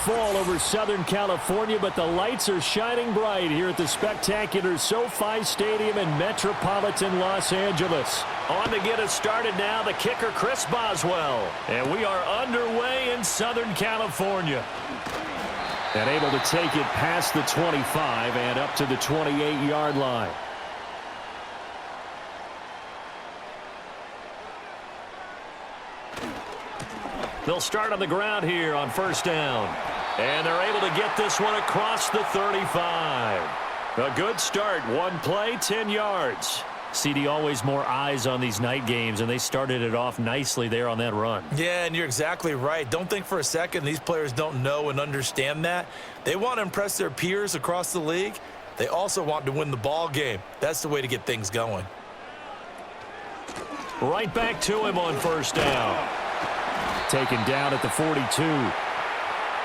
fall over Southern California, but the lights are shining bright here at the spectacular SoFi Stadium in metropolitan Los Angeles. On to get us started now, the kicker Chris Boswell. And we are underway in Southern California. And able to take it past the 25 and up to the 28-yard line. They'll start on the ground here on first down. And they're able to get this one across the 35. A good start. One play, 10 yards. CD, always more eyes on these night games, and they started it off nicely there on that run. Yeah, and you're exactly right. Don't think for a second these players don't know and understand that. They want to impress their peers across the league. They also want to win the ball game. That's the way to get things going. Right back to him on first down. Taken down at the 42.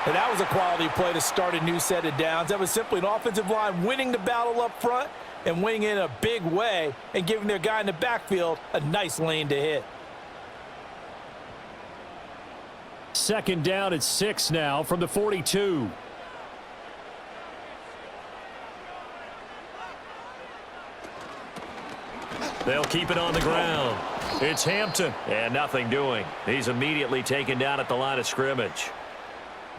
And that was a quality play to start a new set of downs. That was simply an offensive line winning the battle up front and winning in a big way and giving their guy in the backfield a nice lane to hit. Second down at 6 now from the 42. They'll keep it on the ground. It's Hampton. And nothing doing. He's immediately taken down at the line of scrimmage.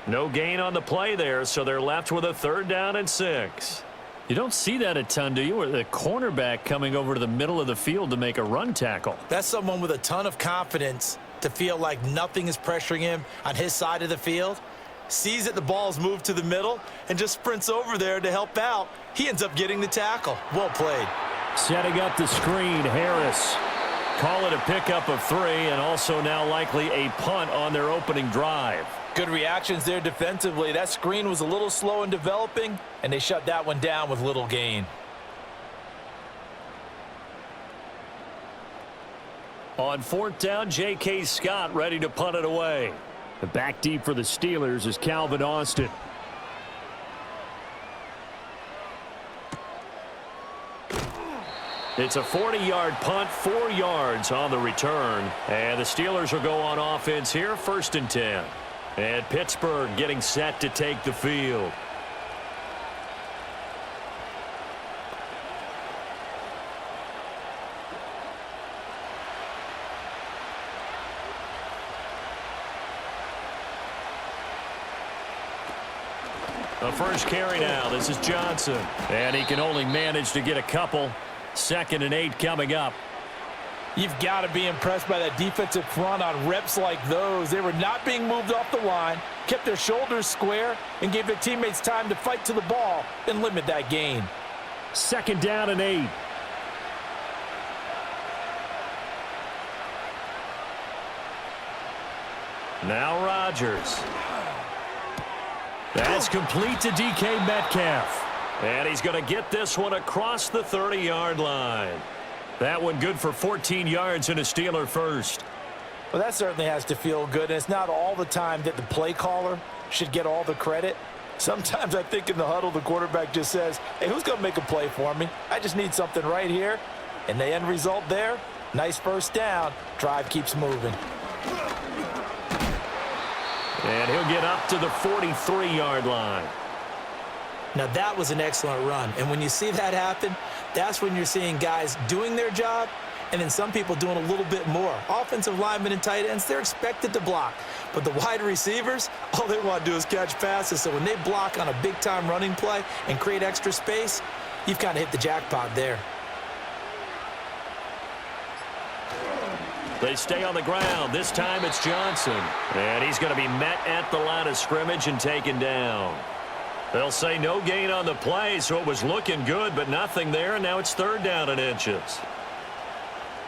No gain on the play there, so they're left with a third down and 6. You don't see that a ton, do you? With the cornerback coming over to the middle of the field to make a run tackle. That's someone with a ton of confidence to feel like nothing is pressuring him on his side of the field. Sees that the ball's moved to the middle and just sprints over there to help out. He ends up getting the tackle. Well played. Setting up the screen, Harris. Call it a pickup of 3, and also now likely a punt on their opening drive. Good reactions there defensively. That screen was a little slow in developing, and they shut that one down with little gain. On fourth down, J.K. Scott ready to punt it away. The back deep for the Steelers is Calvin Austin. It's a 40-yard punt, 4 yards on the return. And the Steelers will go on offense here, 1st and 10. And Pittsburgh getting set to take the field. The first carry now. This is Johnson. And he can only manage to get a couple. 2nd and 8 coming up. You've got to be impressed by that defensive front on reps like those. They were not being moved off the line, kept their shoulders square, and gave their teammates time to fight to the ball and limit that gain. 2nd down and 8. Now Rodgers. That's complete to DK Metcalf. And he's going to get this one across the 30-yard line. That one good for 14 yards and a Steeler first. Well, that certainly has to feel good, and it's not all the time that the play caller should get all the credit. Sometimes I think in the huddle, the quarterback just says, hey, who's going to make a play for me? I just need something right here. And the end result there, nice first down. Drive keeps moving. And he'll get up to the 43-yard line. Now, that was an excellent run. And when you see that happen, that's when you're seeing guys doing their job and then some people doing a little bit more. Offensive linemen and tight ends, they're expected to block. But the wide receivers, all they want to do is catch passes. So when they block on a big-time running play and create extra space, you've kind of hit the jackpot there. They stay on the ground. This time it's Johnson. And he's going to be met at the line of scrimmage and taken down. They'll say no gain on the play, so it was looking good, but nothing there, and now it's 3rd down and inches.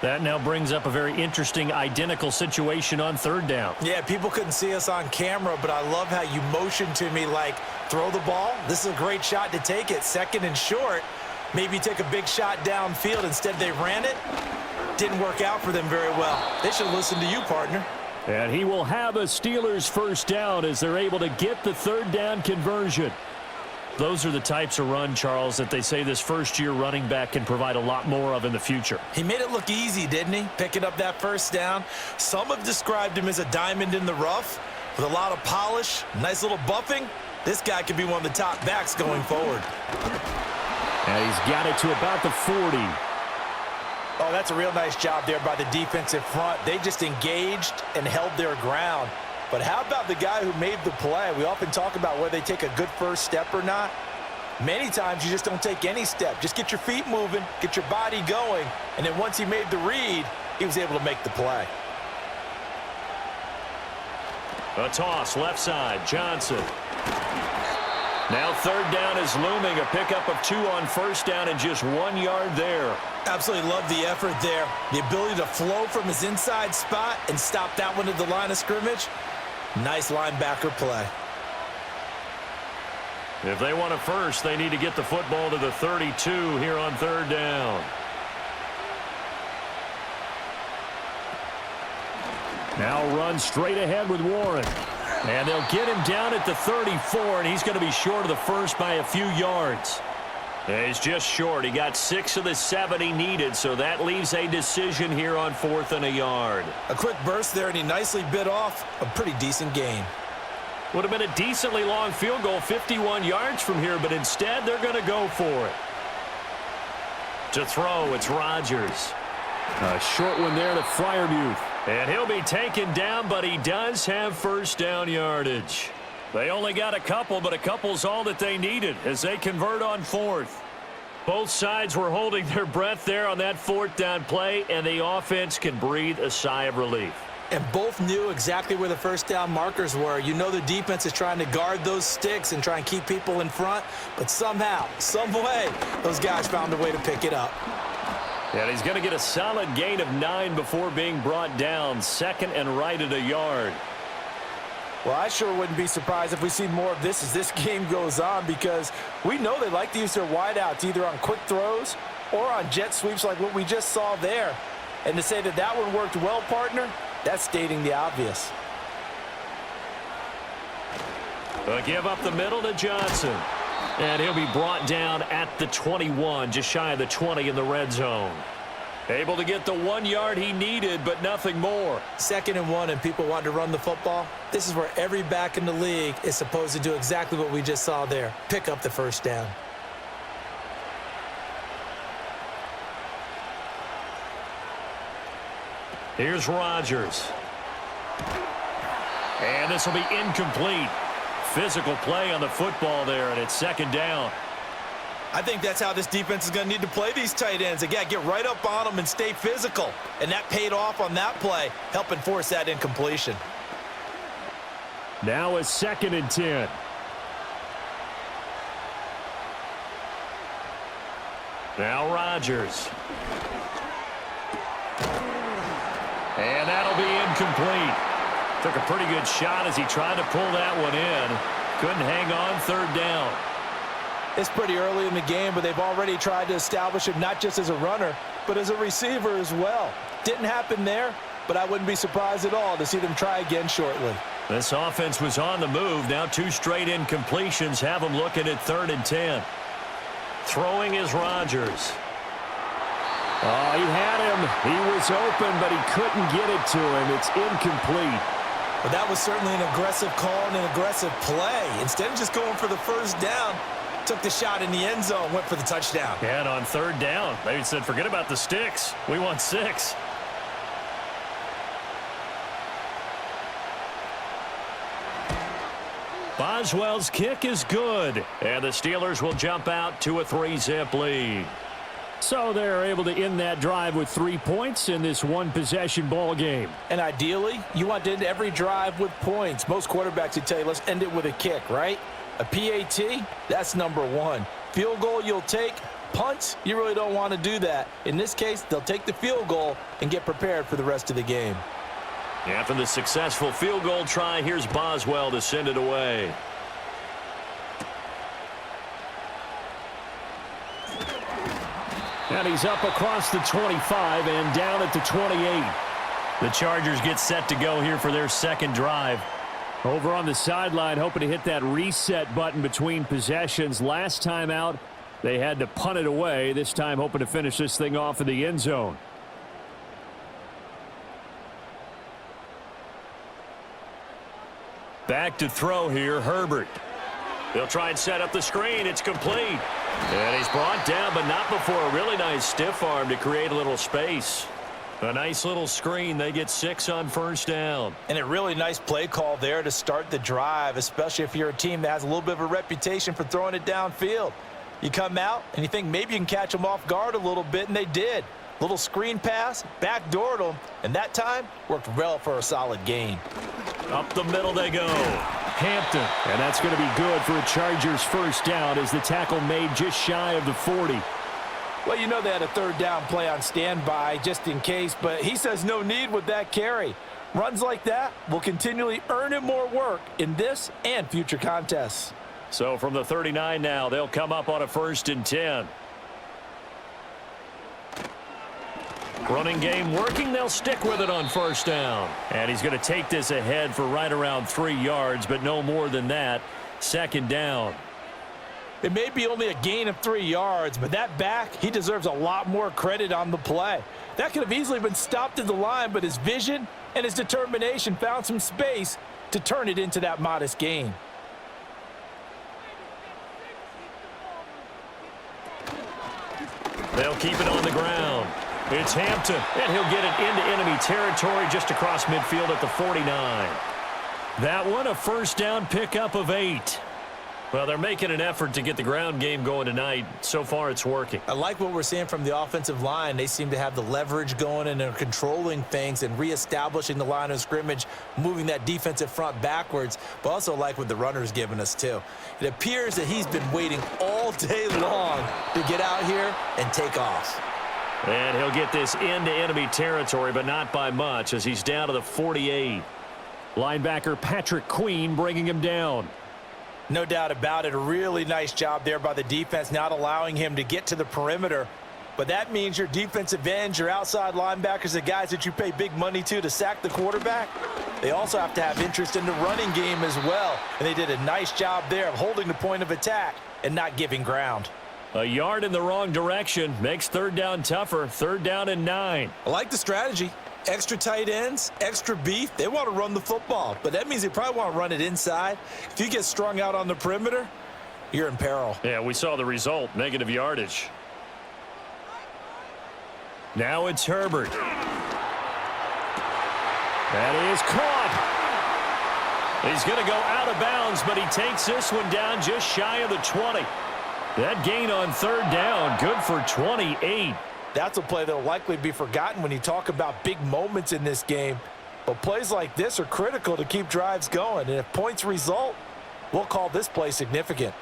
That now brings up a very interesting identical situation on 3rd down. Yeah, people couldn't see us on camera, but I love how you motioned to me like, throw the ball. This is a great shot to take it. 2nd and short. Maybe take a big shot downfield. Instead, they ran it. Didn't work out for them very well. They should listen to you, partner. And he will have a Steelers first down as they're able to get the 3rd down conversion. Those are the types of run, Charles, that they say this first-year running back can provide a lot more of in the future. He made it look easy, didn't he? Picking up that first down. Some have described him as a diamond in the rough. With a lot of polish, nice little buffing, this guy could be one of the top backs going forward. And he's got it to about the 40. Oh, that's a real nice job there by the defensive front. They just engaged and held their ground. But how about the guy who made the play? We often talk about whether they take a good first step or not. Many times you just don't take any step. Just get your feet moving, get your body going, and then once he made the read, he was able to make the play. A toss, left side, Johnson. Now third down is looming, a pickup of 2 on first down and just 1 yard there. Absolutely love the effort there. The ability to flow from his inside spot and stop that one at the line of scrimmage. Nice linebacker play. If they want a first, they need to get the football to the 32 here on third down. Now run straight ahead with Warren. And they'll get him down at the 34, and he's going to be short of the first by a few yards. Yeah, he's just short. He got 6 of the 7 he needed, so that leaves a decision here on 4th and a yard. A quick burst there, and he nicely bit off a pretty decent gain. Would have been a decently long field goal, 51 yards from here, but instead they're going to go for it. To throw, it's Rodgers. A short one there to Freiermuth. And he'll be taken down, but he does have first down yardage. They only got a couple, but a couple's all that they needed as they convert on 4th. Both sides were holding their breath there on that 4th down play, and the offense can breathe a sigh of relief. And both knew exactly where the first down markers were. You know the defense is trying to guard those sticks and try and keep people in front, but somehow, some way, those guys found a way to pick it up. And he's going to get a solid gain of 9 before being brought down, 2nd and right at a yard. Well, I sure wouldn't be surprised if we see more of this as this game goes on, because we know they like to use their wideouts either on quick throws or on jet sweeps like what we just saw there. And to say that that one worked well, partner, that's stating the obvious. A give up the middle to Johnson. And he'll be brought down at the 21, just shy of the 20 in the red zone. Able to get the 1 yard he needed, but nothing more. 2nd and 1, and people want to run the football. This is where every back in the league is supposed to do exactly what we just saw there. Pick up the first down. Here's Rodgers. And this will be incomplete. Physical play on the football there, and it's 2nd down. I think that's how this defense is going to need to play these tight ends. Again, get right up on them and stay physical. And that paid off on that play, helping force that incompletion. Now a 2nd and 10. Now Rodgers. And that'll be incomplete. Took a pretty good shot as he tried to pull that one in. Couldn't hang on 3rd down. It's pretty early in the game, but they've already tried to establish him not just as a runner, but as a receiver as well. Didn't happen there, but I wouldn't be surprised at all to see them try again shortly. This offense was on the move. Now 2 straight incompletions have them looking at 3rd and 10. Throwing is Rodgers. Oh, he had him. He was open, but he couldn't get it to him. It's incomplete. But that was certainly an aggressive call and an aggressive play. Instead of just going for the first down, took the shot in the end zone, went for the touchdown. And on 3rd down, they said, forget about the sticks. We want 6. Boswell's kick is good. And the Steelers will jump out to a 3-zip lead. So they're able to end that drive with 3 points in this one-possession ball game. And ideally, you want to end every drive with points. Most quarterbacks would tell you, let's end it with a kick, right? A PAT, that's number 1. Field goal you'll take. Punts, you really don't want to do that. In this case, they'll take the field goal and get prepared for the rest of the game. After the successful field goal try, here's Boswell to send it away. And he's up across the 25 and down at the 28. The Chargers get set to go here for their 2nd drive. Over on the sideline, hoping to hit that reset button between possessions. Last time out, they had to punt it away. This time, hoping to finish this thing off in the end zone. Back to throw here, Herbert. They'll try and set up the screen. It's complete. And he's brought down, but not before a really nice stiff arm to create a little space. A nice little screen. They get 6 on first down. And a really nice play call there to start the drive, especially if you're a team that has a little bit of a reputation for throwing it downfield. You come out and you think maybe you can catch them off guard a little bit, and they did. Little screen pass, backdoored them, and that time worked well for a solid gain. Up the middle they go. Hampton, and that's going to be good for a Chargers first down as the tackle made just shy of the 40. Well, you know they had a third down play on standby just in case, but he says no need with that carry. Runs like that will continually earn him more work in this and future contests. So from the 39 now, they'll come up on a 1st and 10. Running game working. They'll stick with it on first down. And he's going to take this ahead for right around 3 yards, but no more than that. 2nd down. It may be only a gain of 3 yards, but that back, he deserves a lot more credit on the play. That could have easily been stopped at the line, but his vision and his determination found some space to turn it into that modest gain. They'll keep it on the ground. It's Hampton, and he'll get it into enemy territory just across midfield at the 49. That one, a first down pickup of 8. Well, they're making an effort to get the ground game going tonight. So far, it's working. I like what we're seeing from the offensive line. They seem to have the leverage going and are controlling things and reestablishing the line of scrimmage, moving that defensive front backwards, but also like what the runner's giving us, too. It appears that he's been waiting all day long to get out here and take off. And he'll get this into enemy territory, but not by much as he's down to the 48. Linebacker Patrick Queen bringing him down. No doubt about it. A really nice job there by the defense, not allowing him to get to the perimeter. But that means your defensive ends, your outside linebackers, the guys that you pay big money to sack the quarterback, they also have to have interest in the running game as well. And they did a nice job there of holding the point of attack and not giving ground. A yard in the wrong direction makes 3rd down tougher. 3rd down and 9. I like the strategy. Extra tight ends, extra beef. They want to run the football, but that means they probably want to run it inside. If you get strung out on the perimeter, you're in peril. Yeah, we saw the result, negative yardage. Now it's Herbert. That is caught. He's going to go out of bounds, but he takes this one down just shy of the 20. That gain on 3rd down, good for 28. That's a play that will likely be forgotten when you talk about big moments in this game. But plays like this are critical to keep drives going. And if points result, we'll call this play significant.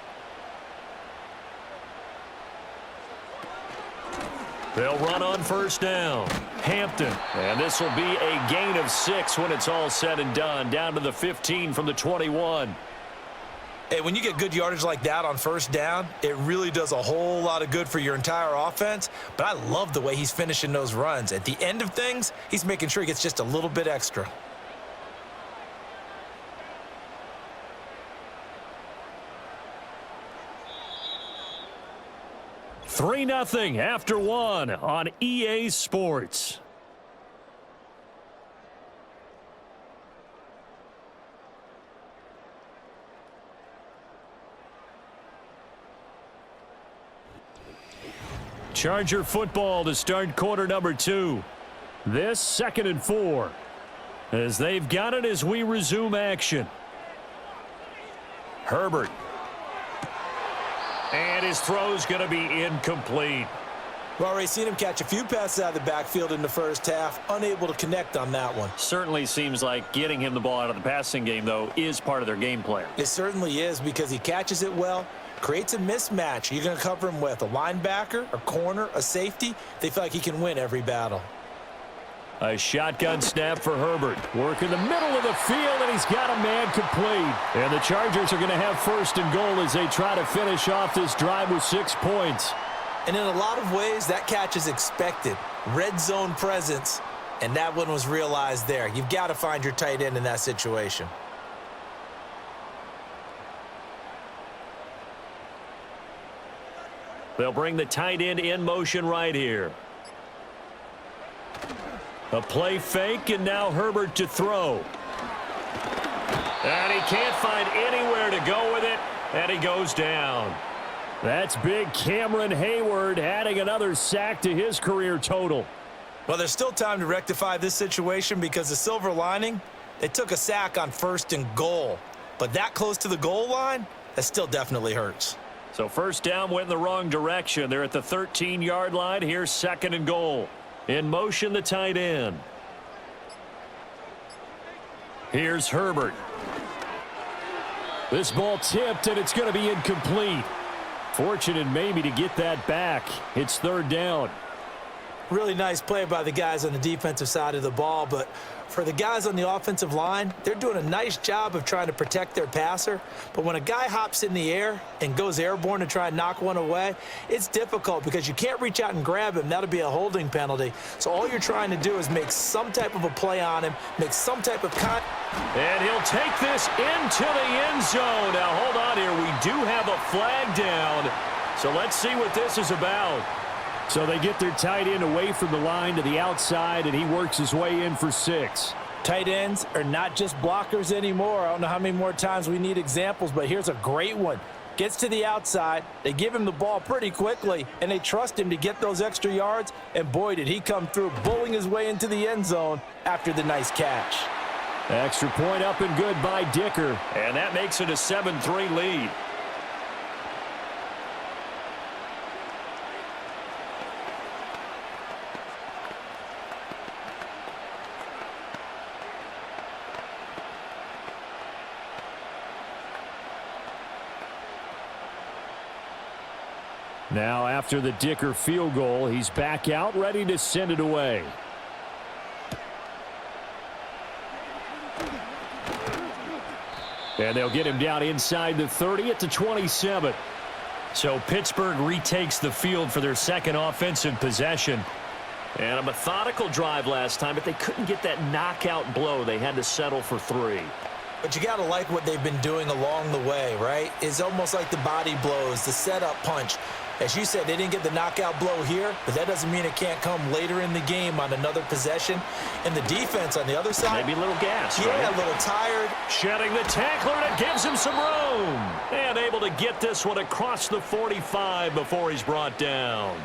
They'll run on first down. Hampton. And this will be a gain of 6 when it's all said and done. Down to the 15 from the 21. Hey, when you get good yardage like that on first down, it really does a whole lot of good for your entire offense. But I love the way he's finishing those runs. At the end of things, he's making sure he gets just a little bit extra. Three 0 after 1 on EA Sports. Charger football to start quarter number 2. This 2nd and 4. As they've got it as we resume action. Herbert. And his throw's going to be incomplete. We've already seen him catch a few passes out of the backfield in the first half, unable to connect on that one. Certainly seems like getting him the ball out of the passing game, though, is part of their game plan. It certainly is because he catches it well, creates a mismatch. You're going to cover him with a linebacker, a corner, a safety. They feel like he can win every battle. A shotgun snap for Herbert. Work in the middle of the field, and he's got a man complete. And the Chargers are going to have 1st and goal as they try to finish off this drive with 6 points. And in a lot of ways, that catch is expected. Red zone presence, and that one was realized there. You've got to find your tight end in that situation. They'll bring the tight end in motion right here. A play fake, and now Herbert to throw. And he can't find anywhere to go with it, and he goes down. That's big Cameron Hayward adding another sack to his career total. Well, there's still time to rectify this situation because the silver lining, they took a sack on 1st and goal. But that close to the goal line, that still definitely hurts. So first down went in the wrong direction. They're at the 13-yard line. Here's 2nd and goal. In motion, the tight end. Here's Herbert. This ball tipped, and it's going to be incomplete. Fortunate maybe to get that back. It's 3rd down. Really nice play by the guys on the defensive side of the ball, but for the guys on the offensive line, they're doing a nice job of trying to protect their passer. But when a guy hops in the air and goes airborne to try and knock one away, it's difficult because you can't reach out and grab him. That'll be a holding penalty. So all you're trying to do is make some type of a play on him, make some type of And he'll take this into the end zone. Now, hold on here. We do have a flag down. So let's see what this is about. So they get their tight end away from the line to the outside, and he works his way in for 6. Tight ends are not just blockers anymore. I don't know how many more times we need examples, but here's a great one. Gets to the outside, they give him the ball pretty quickly, and they trust him to get those extra yards, and boy, did he come through, bowling his way into the end zone after the nice catch. Extra point up and good by Dicker, and that makes it a 7-3 lead. Now, after the Dicker field goal, he's back out, ready to send it away. And they'll get him down inside the 30 at the 27. So Pittsburgh retakes the field for their 2nd offensive possession. And a methodical drive last time, but they couldn't get that knockout blow. They had to settle for 3. But you got to like what they've been doing along the way, right? It's almost like the body blows, the setup punch. As you said, they didn't get the knockout blow here, but that doesn't mean it can't come later in the game on another possession. And the defense on the other side. Maybe a little gas, yeah, right? A little tired. Shedding the tackler, and it gives him some room. And able to get this one across the 45 before he's brought down.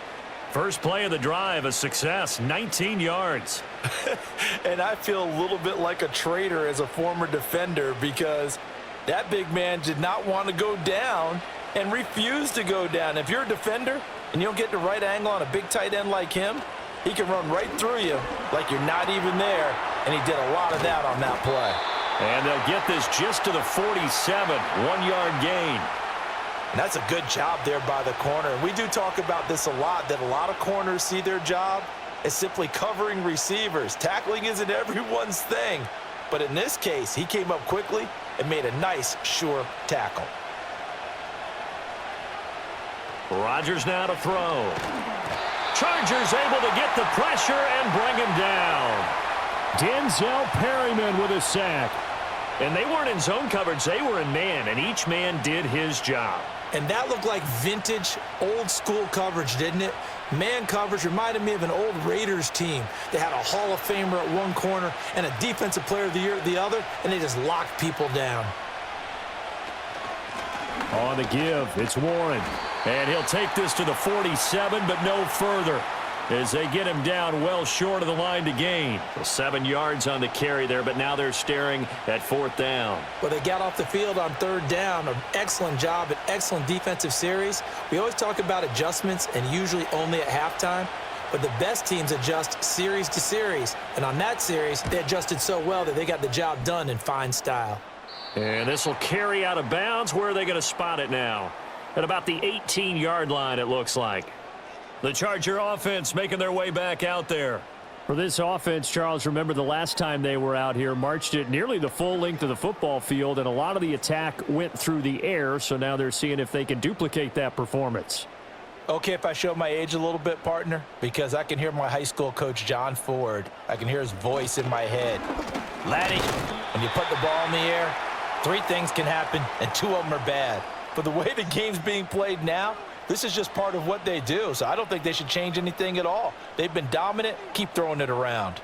First play of the drive, a success, 19 yards. And I feel a little bit like a traitor as a former defender because that big man did not want to go down and refused to go down. If you're a defender and you don't get the right angle on a big tight end like him, he can run right through you like you're not even there, and he did a lot of that on that play. And they'll get this just to the 47, 1-yard gain. And that's a good job there by the corner. And we do talk about this a lot, that a lot of corners see their job as simply covering receivers. Tackling isn't everyone's thing. But in this case, he came up quickly and made a nice, sure tackle. Rodgers now to throw. Chargers able to get the pressure and bring him down. Denzel Perryman with a sack. And they weren't in zone coverage, they were in man, and each man did his job. And that looked like vintage, old-school coverage, didn't it? Man coverage reminded me of an old Raiders team. They had a Hall of Famer at one corner and a Defensive Player of the Year at the other, and they just locked people down. On the give, it's Warren. And he'll take this to the 47, but no further, as they get him down well short of the line to gain. Well, 7 yards on the carry there, but now they're staring at 4th down. Well, they got off the field on 3rd down. An excellent job, an excellent defensive series. We always talk about adjustments, and usually only at halftime. But the best teams adjust series to series. And on that series, they adjusted so well that they got the job done in fine style. And this will carry out of bounds. Where are they going to spot it now? At about the 18-yard line, it looks like. The Charger offense making their way back out there. For this offense, Charles, remember the last time they were out here, marched it nearly the full length of the football field, and a lot of the attack went through the air, so now they're seeing if they can duplicate that performance. Okay, if I show my age a little bit, partner, because I can hear my high school coach, John Ford. I can hear his voice in my head. Laddie, when you put the ball in the air, 3 things can happen, and 2 of them are bad. But the way the game's being played now, this is just part of what they do, so I don't think they should change anything at all. They've been dominant. Keep throwing it around.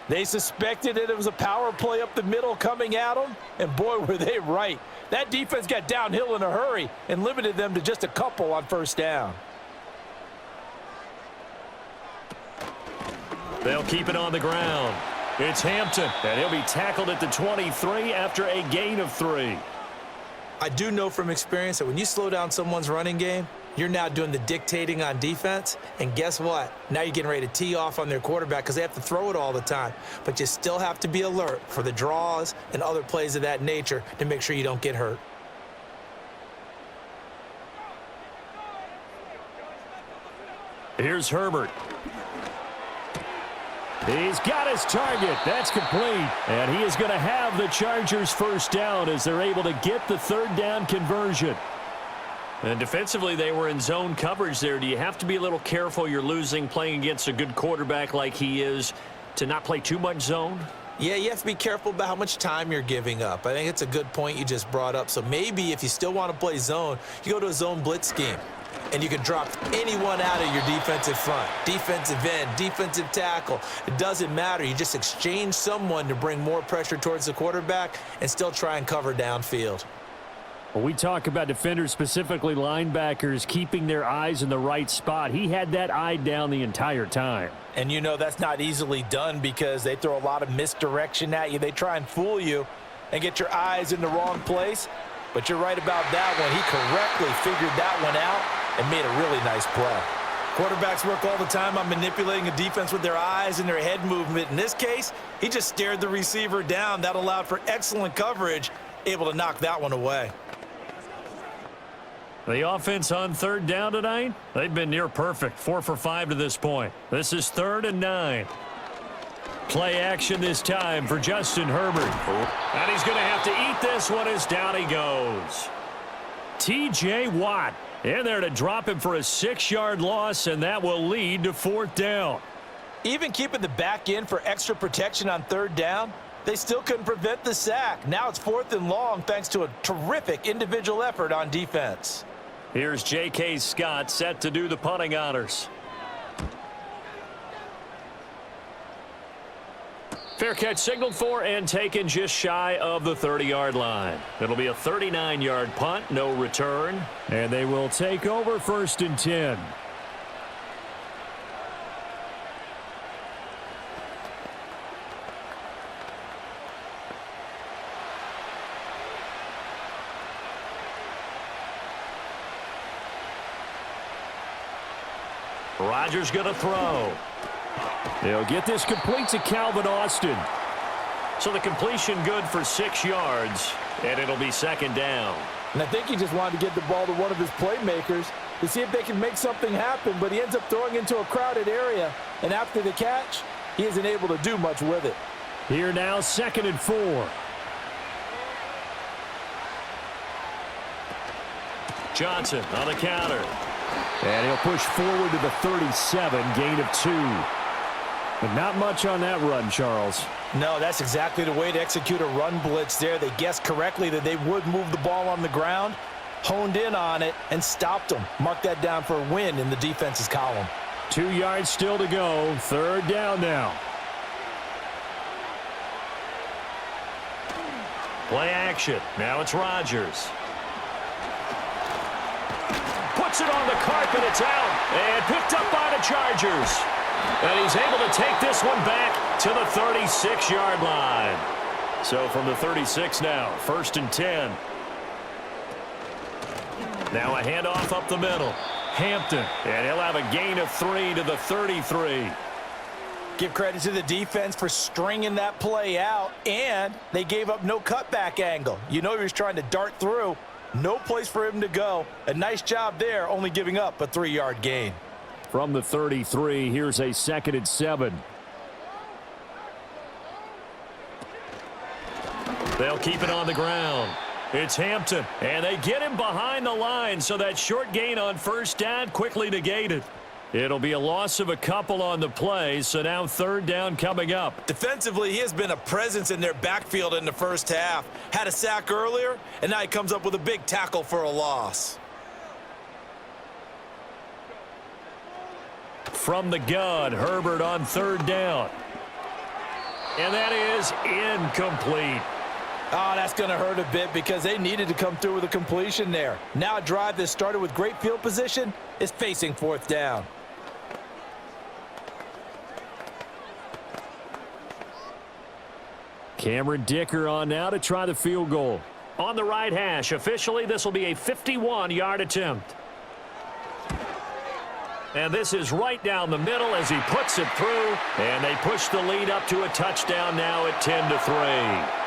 They suspected that it was a power play up the middle coming at them, and boy, were they right. That defense got downhill in a hurry and limited them to just a couple on first down. They'll keep it on the ground. It's Hampton, and he'll be tackled at the 23 after a gain of 3. I do know from experience that when you slow down someone's running game, you're now doing the dictating on defense, and guess what? Now you're getting ready to tee off on their quarterback because they have to throw it all the time. But you still have to be alert for the draws and other plays of that nature to make sure you don't get hurt. Here's Herbert. He's got his target. That's complete. And he is going to have the Chargers first down as they're able to get the third down conversion. And defensively, they were in zone coverage there. Do you have to be a little careful you're losing playing against a good quarterback like he is to not play too much zone? Yeah, you have to be careful about how much time you're giving up. I think it's a good point you just brought up. So maybe if you still want to play zone, you go to a zone blitz scheme. And you can drop anyone out of your defensive front, defensive end, defensive tackle. It doesn't matter. You just exchange someone to bring more pressure towards the quarterback and still try and cover downfield. When we talk about defenders, specifically linebackers, keeping their eyes in the right spot, he had that eye down the entire time. And you know that's not easily done because they throw a lot of misdirection at you. They try and fool you and get your eyes in the wrong place. But you're right about that one. He correctly figured that one out and made a really nice play. Quarterbacks work all the time on manipulating a defense with their eyes and their head movement. In this case, he just stared the receiver down. That allowed for excellent coverage, able to knock that one away. The offense on third down tonight, they've been near perfect, 4 for 5 to this point. This is 3rd and 9. Play action this time for Justin Herbert. And he's going to have to eat this one as down he goes. T.J. Watt in there to drop him for a 6-yard loss, and that will lead to 4th down. Even keeping the back end for extra protection on third down, they still couldn't prevent the sack. Now it's 4th and long thanks to a terrific individual effort on defense. Here's J.K. Scott set to do the punting honors. Fair catch signaled for and taken just shy of the 30-yard line. It'll be a 39-yard punt, no return. And they will take over 1st and 10. Rodgers going to throw. They'll get this complete to Calvin Austin. So the completion good for 6 yards, and it'll be 2nd down. And I think he just wanted to get the ball to one of his playmakers to see if they can make something happen, but he ends up throwing into a crowded area, and after the catch, he isn't able to do much with it. Here now, 2nd and 4. Johnson on the counter. And he'll push forward to the 37, gain of 2. But not much on that run, Charles. No, that's exactly the way to execute a run blitz there. They guessed correctly that they would move the ball on the ground, honed in on it, and stopped them. Mark that down for a win in the defense's column. 2 yards still to go. 3rd down now. Play action. Now it's Rodgers. Puts it on the carpet. It's out. And picked up by the Chargers. And he's able to take this one back to the 36-yard line. So from the 36 now, 1st and 10. Now a handoff up the middle. Hampton, and he'll have a gain of 3 to the 33. Give credit to the defense for stringing that play out, and they gave up no cutback angle. You know he was trying to dart through. No place for him to go. A nice job there, only giving up a 3-yard gain. From the 33, here's a 2nd and 7. They'll keep it on the ground. It's Hampton, and they get him behind the line, so that short gain on 1st down quickly negated. It'll be a loss of a couple on the play, so now 3rd down coming up. Defensively, he has been a presence in their backfield in the first half. Had a sack earlier, and now he comes up with a big tackle for a loss. From the gun, Herbert on 3rd down. And that is incomplete. Oh, that's going to hurt a bit because they needed to come through with a completion there. Now a drive that started with great field position is facing fourth down. Cameron Dicker on now to try the field goal. On the right hash, officially this will be a 51-yard attempt. And this is right down the middle as he puts it through. And they push the lead up to a touchdown now at 10-3.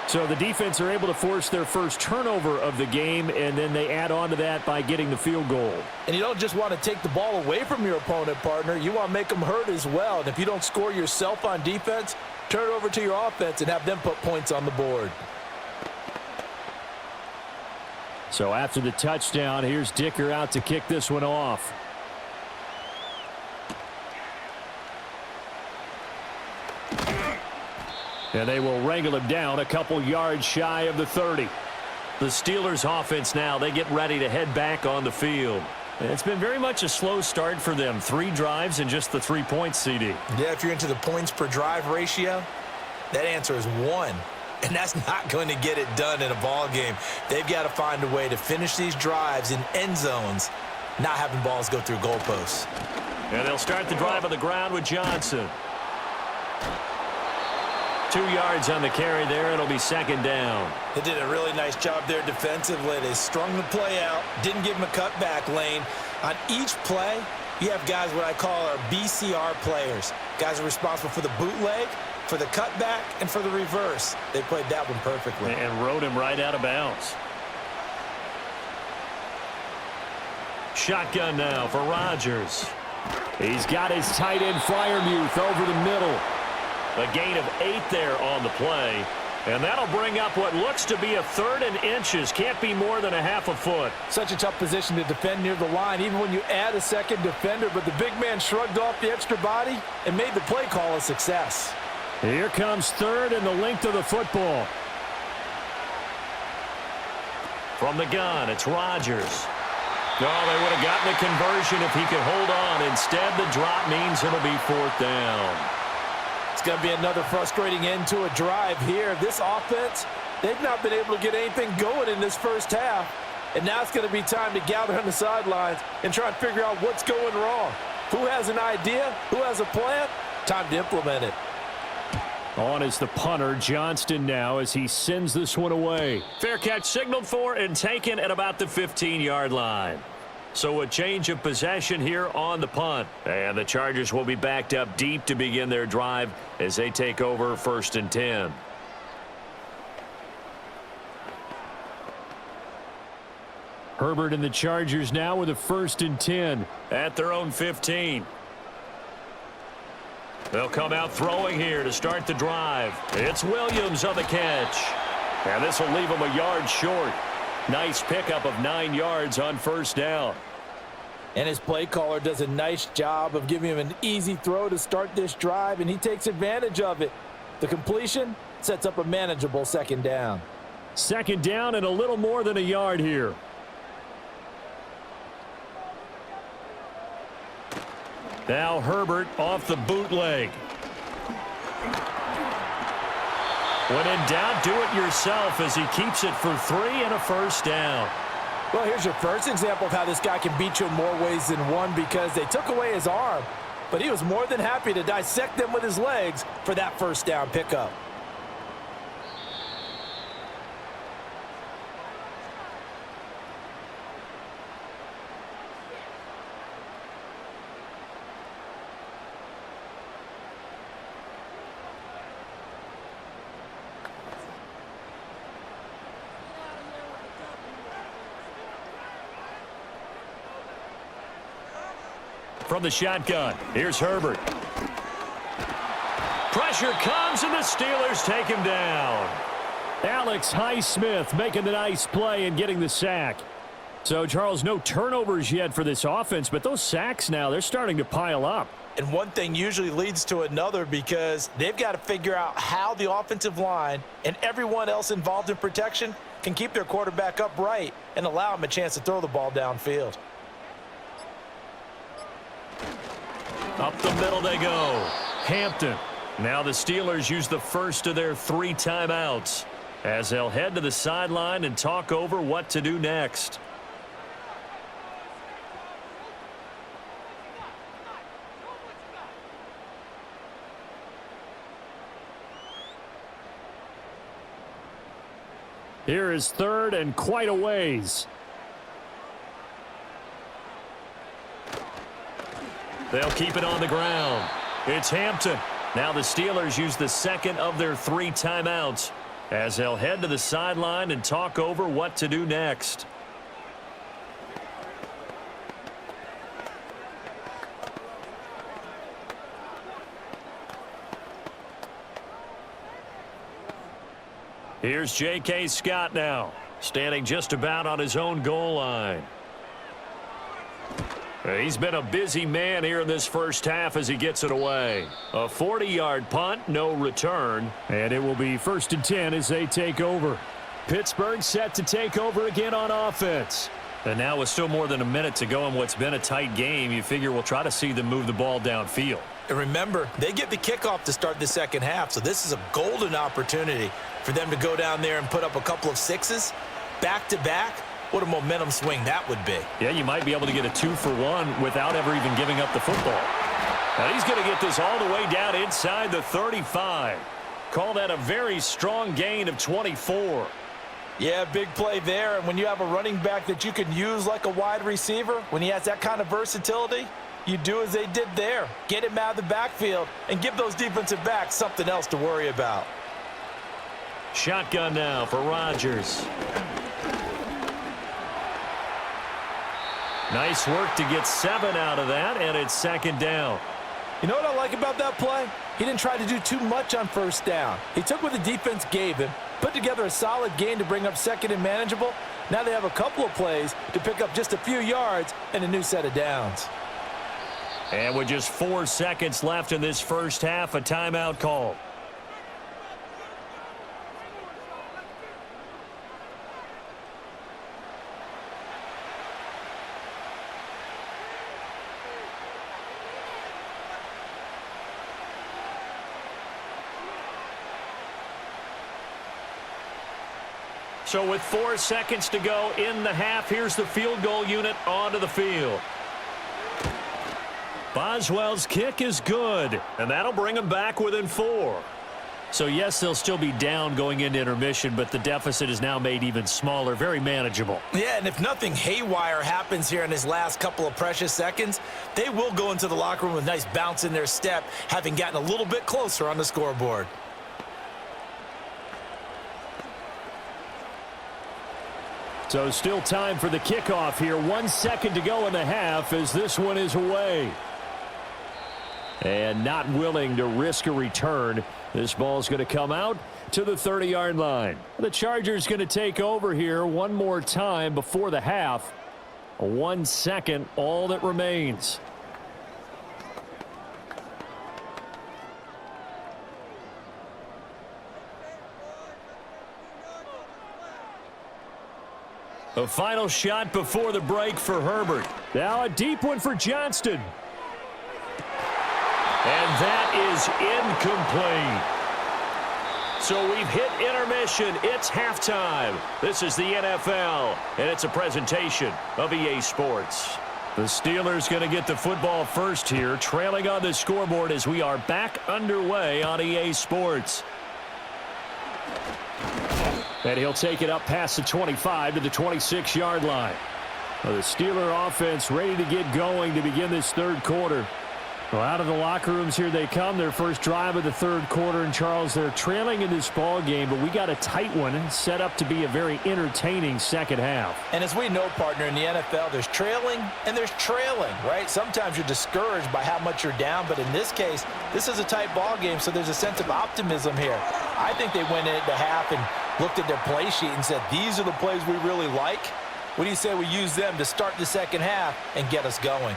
So the defense are able to force their first turnover of the game, and then they add on to that by getting the field goal. And you don't just want to take the ball away from your opponent, partner. You want to make them hurt as well. And if you don't score yourself on defense, turn it over to your offense and have them put points on the board. So after the touchdown, here's Dicker out to kick this one off. And they will wrangle him down a couple yards shy of the 30. The Steelers offense now, they get ready to head back on the field. It's been very much a slow start for them. 3 drives and just the 3 points, CD. Yeah, if you're into the points per drive ratio, that answer is 1. And that's not going to get it done in a ball game. They've got to find a way to finish these drives in end zones, not having balls go through goalposts. And they'll start the drive on the ground with Johnson. 2 yards on the carry there. It'll be second down. They did a really nice job there defensively. They strung the play out, didn't give him a cutback lane. On each play, you have guys what I call our BCR players. Guys are responsible for the bootleg, for the cutback, and for the reverse. They played that one perfectly. And rode him right out of bounds. Shotgun now for Rodgers. He's got his tight end Freiermuth over the middle. A gain of 8 there on the play. And that'll bring up what looks to be a 3rd and inches. Can't be more than a half a foot. Such a tough position to defend near the line, even when you add a second defender. But the big man shrugged off the extra body and made the play call a success. Here comes 3rd and the length of the football. From the gun, it's Rodgers. Oh, they would have gotten the conversion if he could hold on. Instead, the drop means it'll be 4th down. It's going to be another frustrating end to a drive here. This offense, they've not been able to get anything going in this first half. And now it's going to be time to gather on the sidelines and try and figure out what's going wrong. Who has an idea? Who has a plan? Time to implement it. On is the punter, Johnston now, as he sends this one away. Fair catch signaled for and taken at about the 15-yard line. So a change of possession here on the punt. And the Chargers will be backed up deep to begin their drive as they take over 1st and 10. Herbert and the Chargers now with a 1st and 10 at their own 15. They'll come out throwing here to start the drive. It's Williams on the catch. And this will leave him a yard short. Nice pickup of 9 yards on 1st down. And his play caller does a nice job of giving him an easy throw to start this drive, and he takes advantage of it. The completion sets up a manageable 2nd down. 2nd down and a little more than a yard here. Now Herbert off the bootleg. When in doubt, do it yourself as he keeps it for 3 and a 1st down. Well, here's your first example of how this guy can beat you in more ways than one, because they took away his arm, but he was more than happy to dissect them with his legs for that 1st down pickup. From the shotgun, here's Herbert. Pressure comes, and the Steelers take him down. Alex Highsmith making the nice play and getting the sack. So, Charles, no turnovers yet for this offense, but those sacks now, they're starting to pile up. And one thing usually leads to another, because they've got to figure out how the offensive line and everyone else involved in protection can keep their quarterback upright and allow him a chance to throw the ball downfield. Up the middle they go. Hampton Now the Steelers use the first of their 3 timeouts as they'll head to the sideline and talk over what to do next. Here is 3rd and quite a ways. They'll keep it on the ground. It's Hampton. Now the Steelers use the second of their 3 timeouts as they'll head to the sideline and talk over what to do next. Here's J.K. Scott now, standing just about on his own goal line. He's been a busy man here in this first half as he gets it away. A 40-yard punt, no return. And it will be 1st and 10 as they take over. Pittsburgh set to take over again on offense. And now with still more than a minute to go in what's been a tight game, you figure we'll try to see them move the ball downfield. And remember, they get the kickoff to start the second half, so this is a golden opportunity for them to go down there and put up a couple of 6s back-to-back. What a momentum swing that would be. Yeah, you might be able to get a 2-for-1 without ever even giving up the football. Now he's going to get this all the way down inside the 35. Call that a very strong gain of 24. Yeah, big play there. And when you have a running back that you can use like a wide receiver, when he has that kind of versatility, you do as they did there. Get him out of the backfield and give those defensive backs something else to worry about. Shotgun now for Rodgers. Nice work to get 7 out of that, and it's 2nd down. You know what I like about that play? He didn't try to do too much on 1st down. He took what the defense gave him, put together a solid gain to bring up 2nd and manageable. Now they have a couple of plays to pick up just a few yards and a new set of downs. And with just 4 seconds left in this first half, a timeout call. So with 4 seconds to go in the half, here's the field goal unit onto the field. Boswell's kick is good, and that'll bring them back within 4. So, yes, they'll still be down going into intermission, but the deficit is now made even smaller, very manageable. Yeah, and if nothing haywire happens here in his last couple of precious seconds, they will go into the locker room with a nice bounce in their step, having gotten a little bit closer on the scoreboard. So still time for the kickoff here. 1 second to go in the half as this one is away. And not willing to risk a return. This ball's going to come out to the 30-yard line. The Chargers going to take over here one more time before the half. 1 second, all that remains. A final shot before the break for Herbert. Now a deep one for Johnston. And that is incomplete. So we've hit intermission. It's halftime. This is the NFL, and it's a presentation of EA Sports. The Steelers going to get the football first here, trailing on the scoreboard as we are back underway on EA Sports. And he'll take it up past the 25 to the 26-yard line. Well, the Steeler offense ready to get going to begin this third quarter. Well, out of the locker rooms here they come. Their first drive of the third quarter. And, Charles, they're trailing in this ball game, but we got a tight one set up to be a very entertaining second half. And as we know, partner, in the NFL, there's trailing and there's trailing, right? Sometimes you're discouraged by how much you're down, but in this case, this is a tight ball game, so there's a sense of optimism here. I think they went into half and looked at their play sheet and said, these are the plays we really like. What do you say we use them to start the second half and get us going?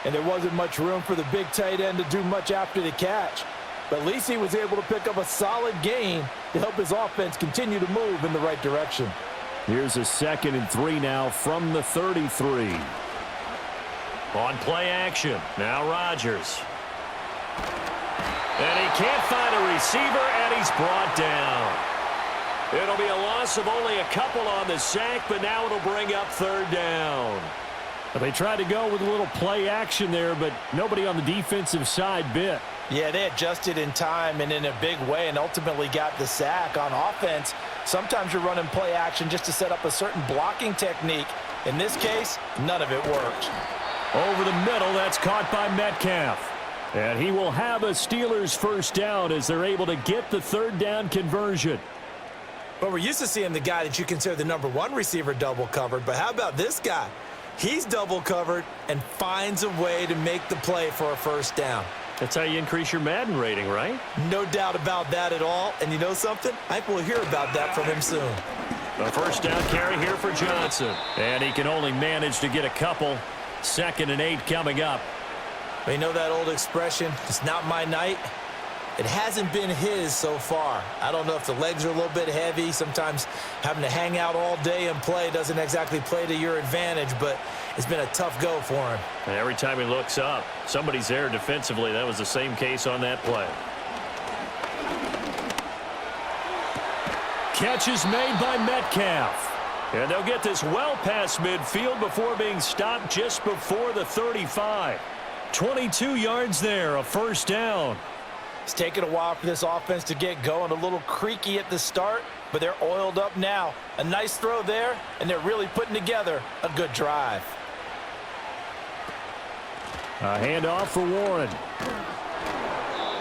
And there wasn't much room for the big tight end to do much after the catch. But at least he was able to pick up a solid gain to help his offense continue to move in the right direction. Here's a 2nd and 3 now from the 33. On play action, now Rodgers. And he can't find a receiver, and he's brought down. It'll be a loss of only a couple on the sack, but now it'll bring up third down. They tried to go with a little play action there, but nobody on the defensive side bit. Yeah, they adjusted in time and in a big way and ultimately got the sack. On offense, sometimes you're running play action just to set up a certain blocking technique. In this case, none of it worked. Over the middle, that's caught by Metcalf. And he will have a Steelers first down as they're able to get the third down conversion. But we're used to seeing the guy that you consider the number one receiver double covered. But how about this guy? He's double covered and finds a way to make the play for a first down. That's how you increase your Madden rating, right? No doubt about that at all. And you know something? I think we'll hear about that from him soon. A first down carry here for Johnson. And he can only manage to get a couple. 2nd and 8 coming up. You know that old expression, it's not my night? It hasn't been his so far. I don't know if the legs are a little bit heavy. Sometimes having to hang out all day and play doesn't exactly play to your advantage, but it's been a tough go for him. And every time he looks up, somebody's there defensively. That was the same case on that play. Catch is made by Metcalf. And they'll get this well past midfield before being stopped just before the 35. 22 yards there, a first down. It's taken a while for this offense to get going. A little creaky at the start, but they're oiled up now. A nice throw there, and they're really putting together a good drive. A handoff for Warren.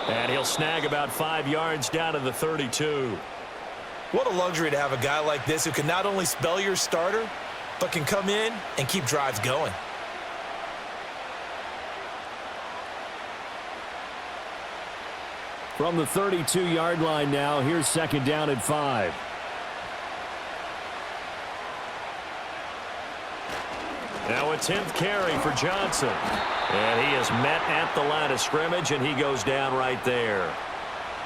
And he'll snag about 5 yards down to the 32. What a luxury to have a guy like this who can not only spell your starter, but can come in and keep drives going. From the 32-yard line now, here's 2nd down and 5. Now a 10th carry for Johnson. And he is met at the line of scrimmage, and he goes down right there.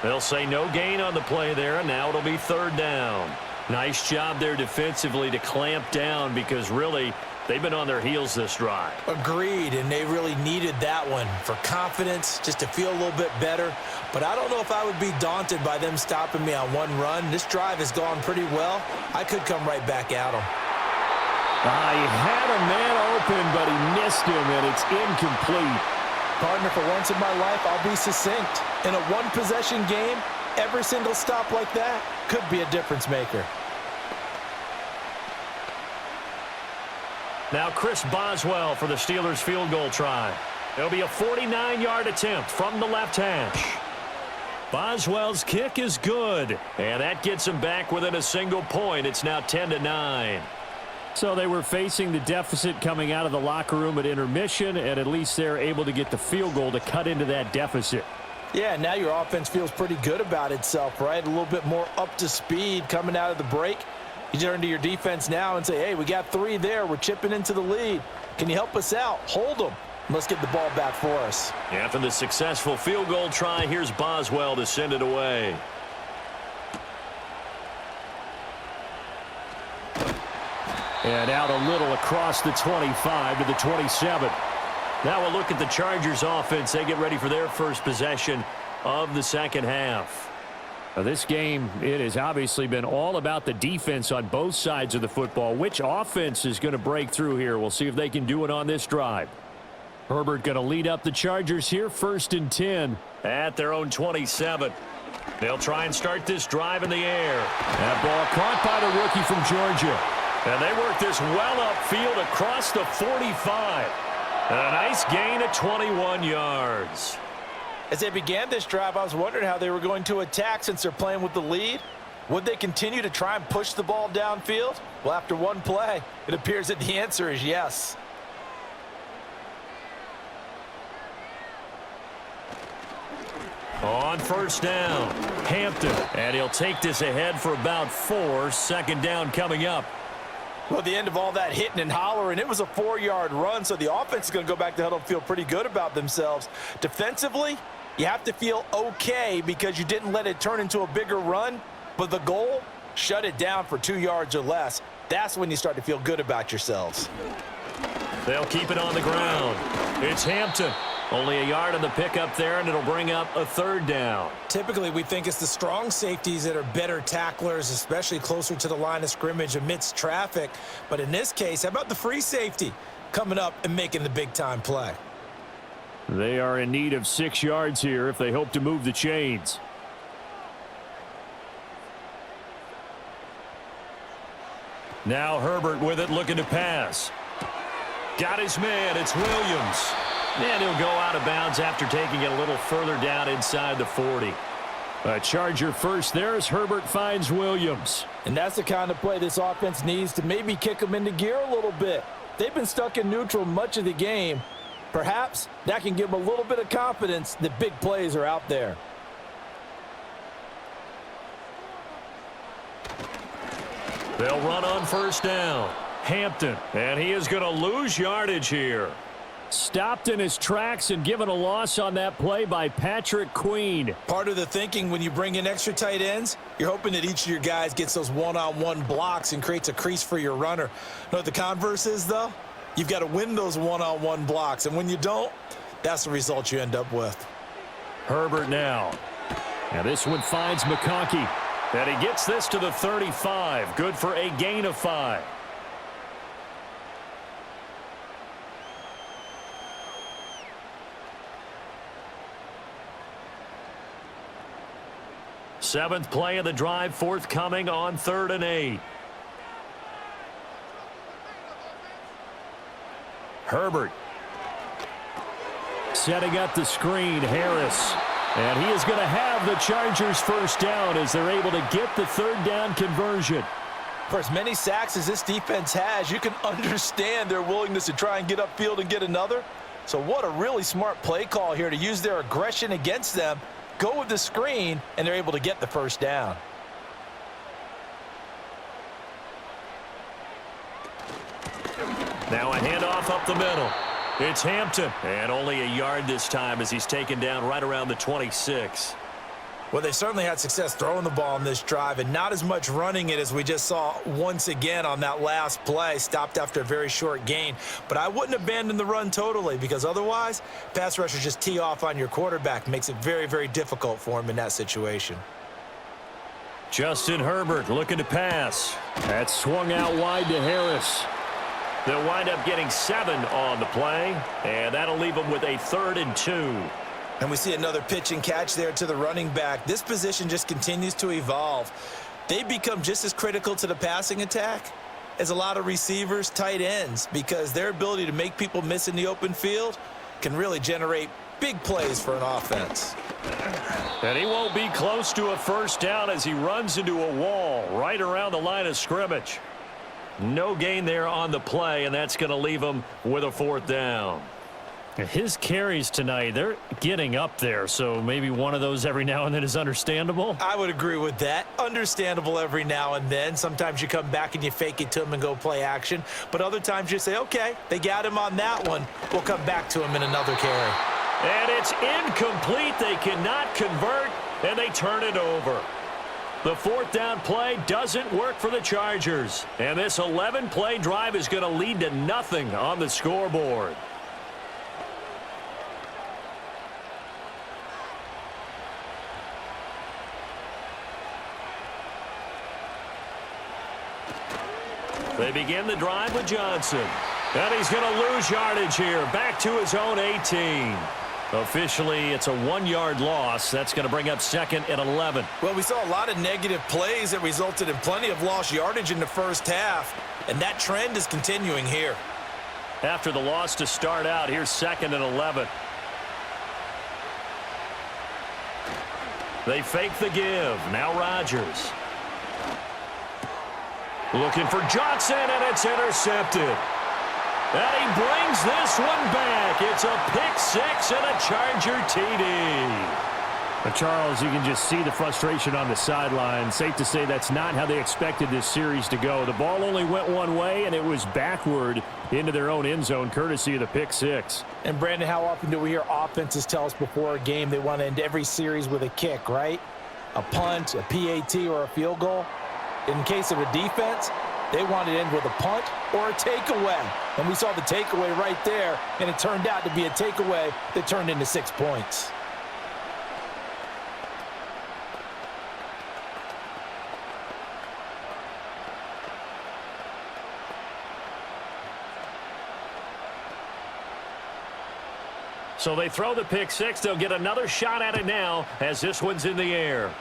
They'll say no gain on the play there, and now it'll be 3rd down. Nice job there defensively to clamp down because really they've been on their heels this drive. Agreed, and they really needed that one for confidence, just to feel a little bit better. But I don't know if I would be daunted by them stopping me on one run. This drive has gone pretty well. I could come right back at them. He had a man open, but he missed him, and it's incomplete. Partner, for once in my life, I'll be succinct. In a one-possession game, every single stop like that could be a difference maker. Now Chris Boswell for the Steelers field goal try. It'll be a 49-yard attempt from the left hash. Boswell's kick is good, and that gets him back within a single point. It's now 10-9. So they were facing the deficit coming out of the locker room at intermission, and at least they're able to get the field goal to cut into that deficit. Yeah, now your offense feels pretty good about itself, right? A little bit more up to speed coming out of the break. You turn to your defense now and say, hey, we got 3 there. We're chipping into the lead. Can you help us out? Hold them. Let's get the ball back for us. After the successful field goal try, here's Boswell to send it away. And out a little across the 25 to the 27. Now we'll look at the Chargers offense. They get ready for their first possession of the second half. Now this game, it has obviously been all about the defense on both sides of the football. Which offense is going to break through here? We'll see if they can do it on this drive. Herbert going to lead up the Chargers here, 1st and 10 at their own 27. They'll try and start this drive in the air. That ball caught by the rookie from Georgia. And they work this well upfield across the 45. And a nice gain of 21 yards. As they began this drive, I was wondering how they were going to attack since they're playing with the lead. Would they continue to try and push the ball downfield? Well, after one play, it appears that the answer is yes. On first down, Hampton. And he'll take this ahead for about 4. 2nd down coming up. Well, the end of all that hitting and hollering, it was a 4-yard run, so the offense is going to go back to huddle and feel pretty good about themselves. Defensively, you have to feel okay because you didn't let it turn into a bigger run, but the goal, shut it down for 2 yards or less. That's when you start to feel good about yourselves. They'll keep it on the ground. It's Hampton. Only a yard on the pickup there, and it'll bring up a third down. Typically, we think it's the strong safeties that are better tacklers, especially closer to the line of scrimmage amidst traffic. But in this case, how about the free safety coming up and making the big-time play? They are in need of 6 yards here if they hope to move the chains. Now Herbert with it, looking to pass. Got his man, it's Williams. And he'll go out of bounds after taking it a little further down inside the 40. A Charger first there as Herbert finds Williams. And that's the kind of play this offense needs to maybe kick them into gear a little bit. They've been stuck in neutral much of the game. Perhaps that can give them a little bit of confidence that big plays are out there. They'll run on first down. Hampton, and he is going to lose yardage here. Stopped in his tracks and given a loss on that play by Patrick Queen. Part of the thinking when you bring in extra tight ends, you're hoping that each of your guys gets those one-on-one blocks and creates a crease for your runner. You know what the converse is, though? You've got to win those one-on-one blocks, and when you don't, that's the result you end up with. Herbert now. And this one finds McConkey. And he gets this to the 35. Good for a gain of 5. Seventh play of the drive forthcoming on 3rd and 8. Herbert. Setting up the screen, Harris. And he is going to have the Chargers first down as they're able to get the 3rd down conversion. For as many sacks as this defense has, you can understand their willingness to try and get upfield and get another. So what a really smart play call here to use their aggression against them. Go with the screen, and they're able to get the first down. Now a handoff up the middle. It's Hampton, and only a yard this time as he's taken down right around the 26. Well, they certainly had success throwing the ball on this drive and not as much running it as we just saw once again on that last play, stopped after a very short gain. But I wouldn't abandon the run totally because otherwise, pass rushers just tee off on your quarterback. Makes it very, very difficult for him in that situation. Justin Herbert looking to pass. That's swung out wide to Harris. They'll wind up getting 7 on the play, and that'll leave them with a 3rd and 2. And we see another pitch and catch there to the running back. This position just continues to evolve. They become just as critical to the passing attack as a lot of receivers, tight ends, because their ability to make people miss in the open field can really generate big plays for an offense. And he won't be close to a first down as he runs into a wall right around the line of scrimmage. No gain there on the play, and that's going to leave him with a 4th down. His carries tonight, they're getting up there, so maybe one of those every now and then is understandable. I would agree with that. Understandable every now and then. Sometimes you come back and you fake it to him and go play action. But other times you say, okay, they got him on that one. We'll come back to him in another carry. And it's incomplete. They cannot convert, and they turn it over. The 4th down play doesn't work for the Chargers. And this 11-play drive is going to lead to nothing on the scoreboard. They begin the drive with Johnson. And he's going to lose yardage here. Back to his own 18. Officially, it's a 1-yard loss. That's going to bring up 2nd and 11. Well, we saw a lot of negative plays that resulted in plenty of lost yardage in the first half, and that trend is continuing here. After the loss to start out, here's 2nd and 11. They fake the give. Now Rodgers. Looking for Johnson, and it's intercepted. And he brings this one back. It's a pick 6 and a Charger TD. But Charles, you can just see the frustration on the sideline. Safe to say that's not how they expected this series to go. The ball only went one way, and it was backward into their own end zone, courtesy of the pick 6. And, Brandon, how often do we hear offenses tell us before a game they want to end every series with a kick, right? A punt, a PAT, or a field goal. In case of a defense, They wanted to end with a punt or a takeaway. And we saw the takeaway right there, and it turned out to be a takeaway that turned into 6 points. So they throw the pick six. They'll get another shot at it now as this one's in the air.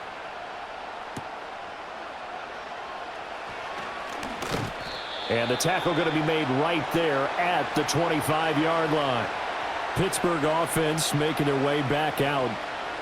And the tackle going to be made right there at the 25-yard line. Pittsburgh offense making their way back out.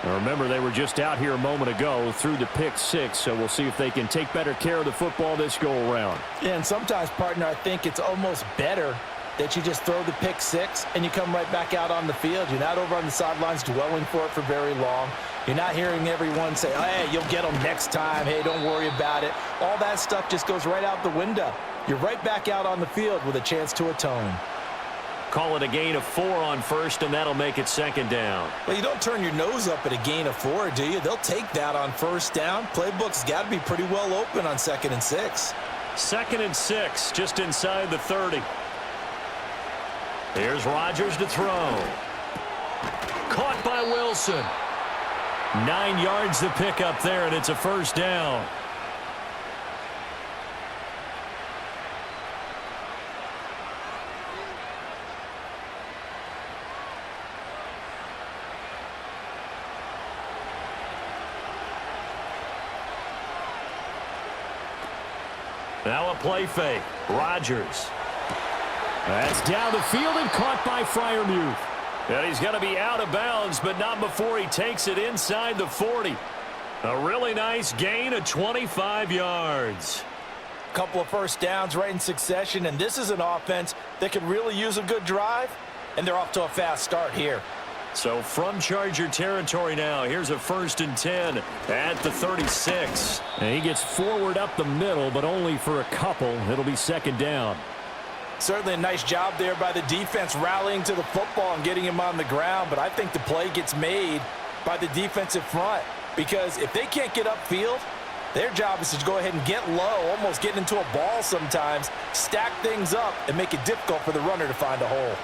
Now remember, they were just out here a moment ago through the pick six, so we'll see if they can take better care of the football this go-around. Yeah, and sometimes, partner, I think it's almost better that you just throw the pick six and you come right back out on the field. You're not over on the sidelines dwelling for it for very long. You're not hearing everyone say, hey, you'll get them next time. Hey, don't worry about it. All that stuff just goes right out the window. You're right back out on the field with a chance to atone. Call it a gain of 4 on first, and that'll make it second down. Well, you don't turn your nose up at a gain of 4, do you? They'll take that on first down. Playbook's got to be pretty well open on 2nd and 6. 2nd and 6, just inside the 30. Here's Rodgers to throw. Caught by Wilson. 9 yards to pick up there, and it's a first down. Now a play fake. Rodgers. That's down the field and caught by Freiermuth. And he's going to be out of bounds, but not before he takes it inside the 40. A really nice gain of 25 yards. Couple of first downs right in succession, and this is an offense that could really use a good drive, and they're off to a fast start here. So from Charger territory now, here's a 1st and 10 at the 36. And he gets forward up the middle, but only for a couple. It'll be 2nd down. Certainly a nice job there by the defense rallying to the football and getting him on the ground, but I think the play gets made by the defensive front because if they can't get upfield, their job is to go ahead and get low, almost get into a ball sometimes, stack things up, and make it difficult for the runner to find a hole.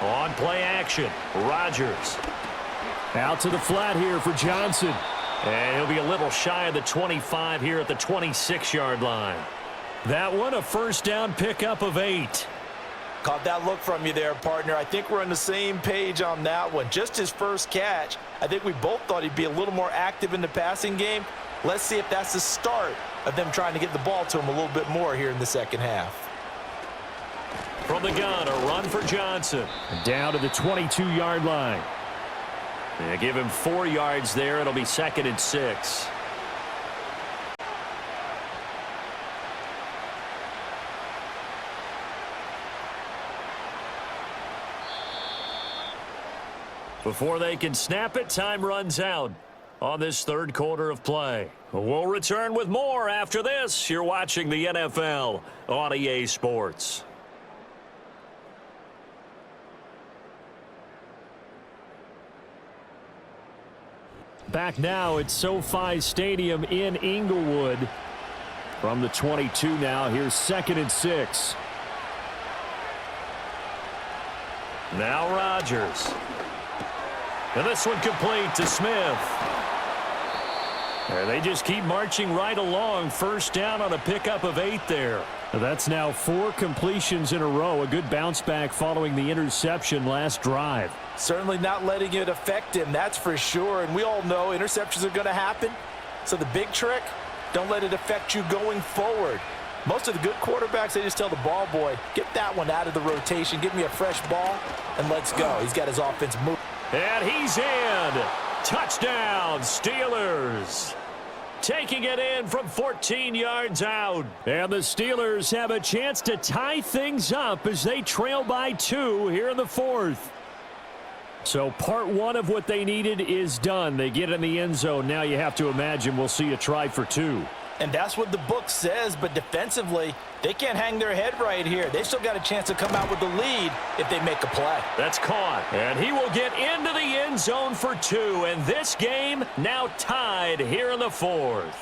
On play action, Rodgers. Out to the flat here for Johnson. And he'll be a little shy of the 25 here at the 26-yard line. That one, a first down pickup of 8. Caught that look from you there, partner. I think we're on the same page on that one. Just his first catch. I think we both thought he'd be a little more active in the passing game. Let's see if that's the start of them trying to get the ball to him a little bit more here in the second half. From the gun, a run for Johnson. Down to the 22-yard line. They give him 4 yards there. It'll be 2nd and 6. Before they can snap it, time runs out on this 3rd quarter of play. We'll return with more after this. You're watching the NFL on EA Sports. Back now at SoFi Stadium in Inglewood. From the 22 now, here's 2nd and 6. Now Rodgers. And this one complete to Smith. And they just keep marching right along. First down on a pickup of 8 there. That's now 4 completions in a row. A good bounce back following the interception last drive. Certainly not letting it affect him, that's for sure. And we all know interceptions are going to happen. So the big trick, don't let it affect you going forward. Most of the good quarterbacks, they just tell the ball boy, get that one out of the rotation, give me a fresh ball, and let's go. He's got his offense moving. And he's in. Touchdown, Steelers. Taking it in from 14 yards out. And the Steelers have a chance to tie things up as they trail by 2 here in the 4th. So part 1 of what they needed is done. They get in the end zone. Now you have to imagine we'll see a try for 2. And that's what the book says, but defensively, they can't hang their head right here. They've still got a chance to come out with the lead if they make a play. That's caught. And he will get into the end zone for 2. And this game now tied here in the 4th.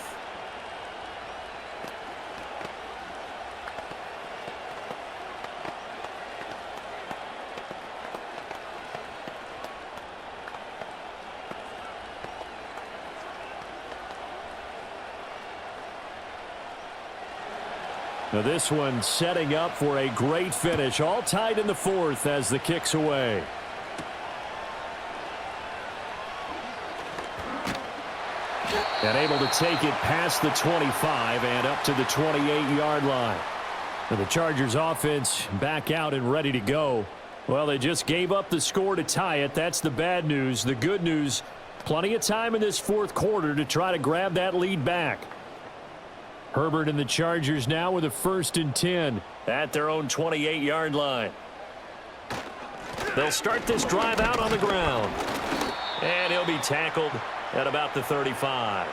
Now this one setting up for a great finish. All tied in the fourth as the kick's away. And able to take it past the 25 and up to the 28-yard line. And the Chargers offense back out and ready to go. Well, they just gave up the score to tie it. That's the bad news. The good news, plenty of time in this fourth quarter to try to grab that lead back. Herbert and the Chargers now with a 1st and 10 at their own 28-yard line. They'll start this drive out on the ground. And he'll be tackled at about the 35.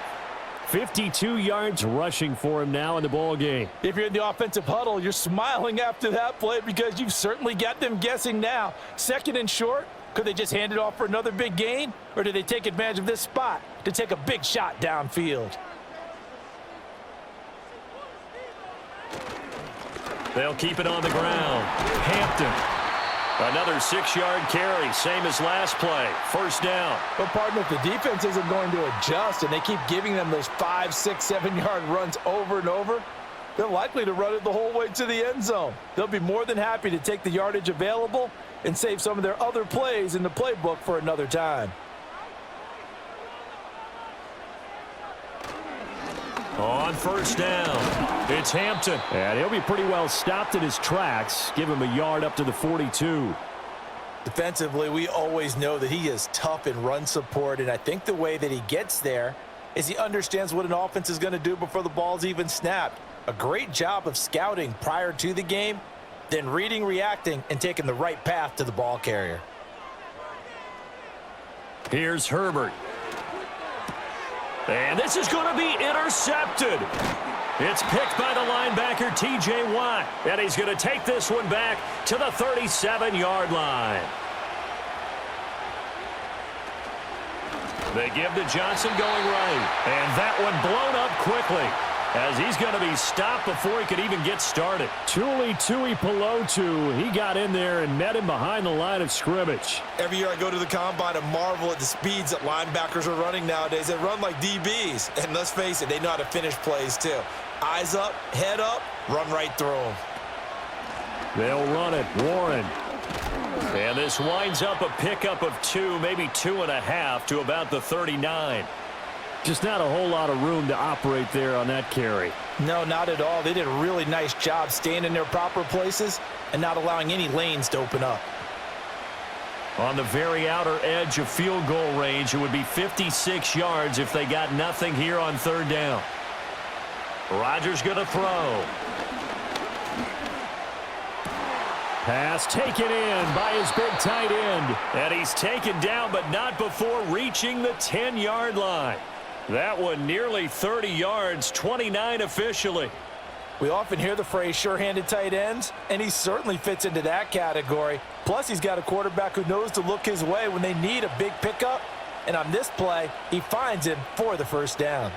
52 yards rushing for him now in the ball game. If you're in the offensive huddle, you're smiling after that play because you've certainly got them guessing now. 2nd and short, could they just hand it off for another big gain? Or do they take advantage of this spot to take a big shot downfield? They'll keep it on the ground. Hampton. Another 6-yard carry, same as last play. 1st down. But, partner, if the defense isn't going to adjust and they keep giving them those 5, 6, 7-yard runs over and over, they're likely to run it the whole way to the end zone. They'll be more than happy to take the yardage available and save some of their other plays in the playbook for another time. On 1st down, it's Hampton. And he'll be pretty well stopped in his tracks. Give him a yard up to the 42. Defensively, we always know that he is tough in run support, and I think the way that he gets there is he understands what an offense is going to do before the ball's even snapped. A great job of scouting prior to the game, then reading, reacting, and taking the right path to the ball carrier. Here's Herbert. And this is going to be intercepted. It's picked by the linebacker, T.J. Watt. And he's going to take this one back to the 37-yard line. They give to Johnson going right. And that one blown up quickly as he's going to be stopped before he could even get started. Tuli Tuipulotu, he got in there and met him behind the line of scrimmage. Every year I go to the combine and marvel at the speeds that linebackers are running nowadays. They run like DBs. And let's face it, they know how to finish plays too. Eyes up, head up, run right through them. They'll run it. Warren. And this winds up a pickup of 2, maybe 2.5 to about the 39. Just not a whole lot of room to operate there on that carry. No, not at all. They did a really nice job staying in their proper places and not allowing any lanes to open up. On the very outer edge of field goal range, it would be 56 yards if they got nothing here on 3rd down. Rodgers going to throw. Pass taken in by his big tight end. And he's taken down, but not before reaching the 10-yard line. That one nearly 30 yards, 29 officially. We often hear the phrase sure-handed tight ends, and he certainly fits into that category. Plus, he's got a quarterback who knows to look his way when they need a big pickup. And on this play, he finds him for the 1st down.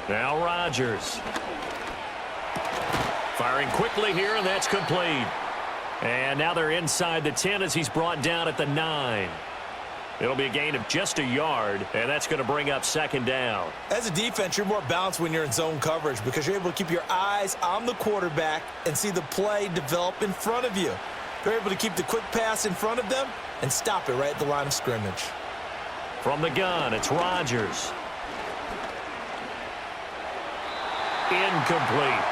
Now Rodgers. Firing quickly here, and that's complete. And now they're inside the 10 as he's brought down at the 9. It'll be a gain of just a yard, and that's going to bring up 2nd down. As a defense, you're more balanced when you're in zone coverage because you're able to keep your eyes on the quarterback and see the play develop in front of you. They're able to keep the quick pass in front of them and stop it right at the line of scrimmage. From the gun, it's Rodgers. Incomplete.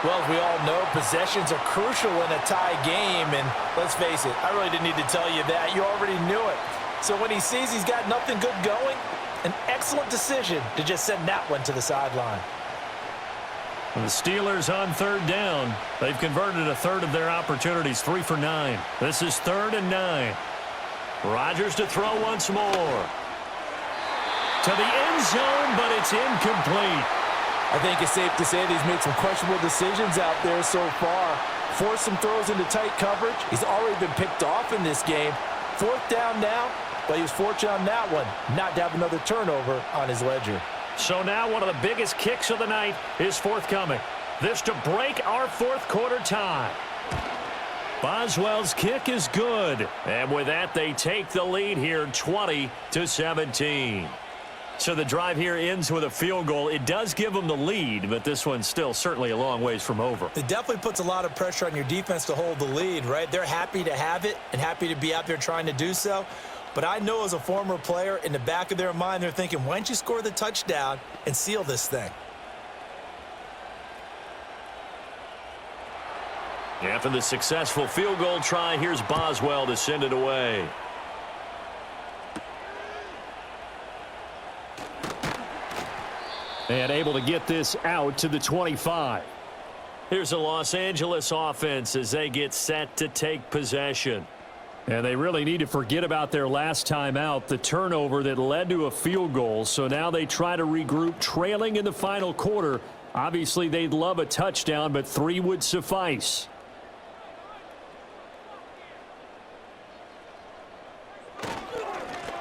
Well, as we all know, possessions are crucial in a tie game, and let's face it, I really didn't need to tell you that. You already knew it. So when he sees he's got nothing good going, an excellent decision to just send that one to the sideline. The Steelers on 3rd down. They've converted a third of their opportunities, 3 for 9. This is 3rd and 9. Rodgers to throw once more. To the end zone, but it's incomplete. I think it's safe to say that he's made some questionable decisions out there so far. Forced some throws into tight coverage. He's already been picked off in this game. 4th down now, but he was fortunate on that one not to have another turnover on his ledger. So now one of the biggest kicks of the night is forthcoming. This to break our 4th quarter tie. Boswell's kick is good. And with that, they take the lead here 20-17. So the drive here ends with a field goal. It does give them the lead, but this one's still certainly a long ways from over. It definitely puts a lot of pressure on your defense to hold the lead, right? They're happy to have it and happy to be out there trying to do so. But I know as a former player, in the back of their mind, they're thinking, why don't you score the touchdown and seal this thing? After the successful field goal try, here's Boswell to send it away. And able to get this out to the 25. Here's the Los Angeles offense as they get set to take possession. And they really need to forget about their last time out, the turnover that led to a field goal. So now they try to regroup, trailing in the final quarter. Obviously, they'd love a touchdown, but 3 would suffice.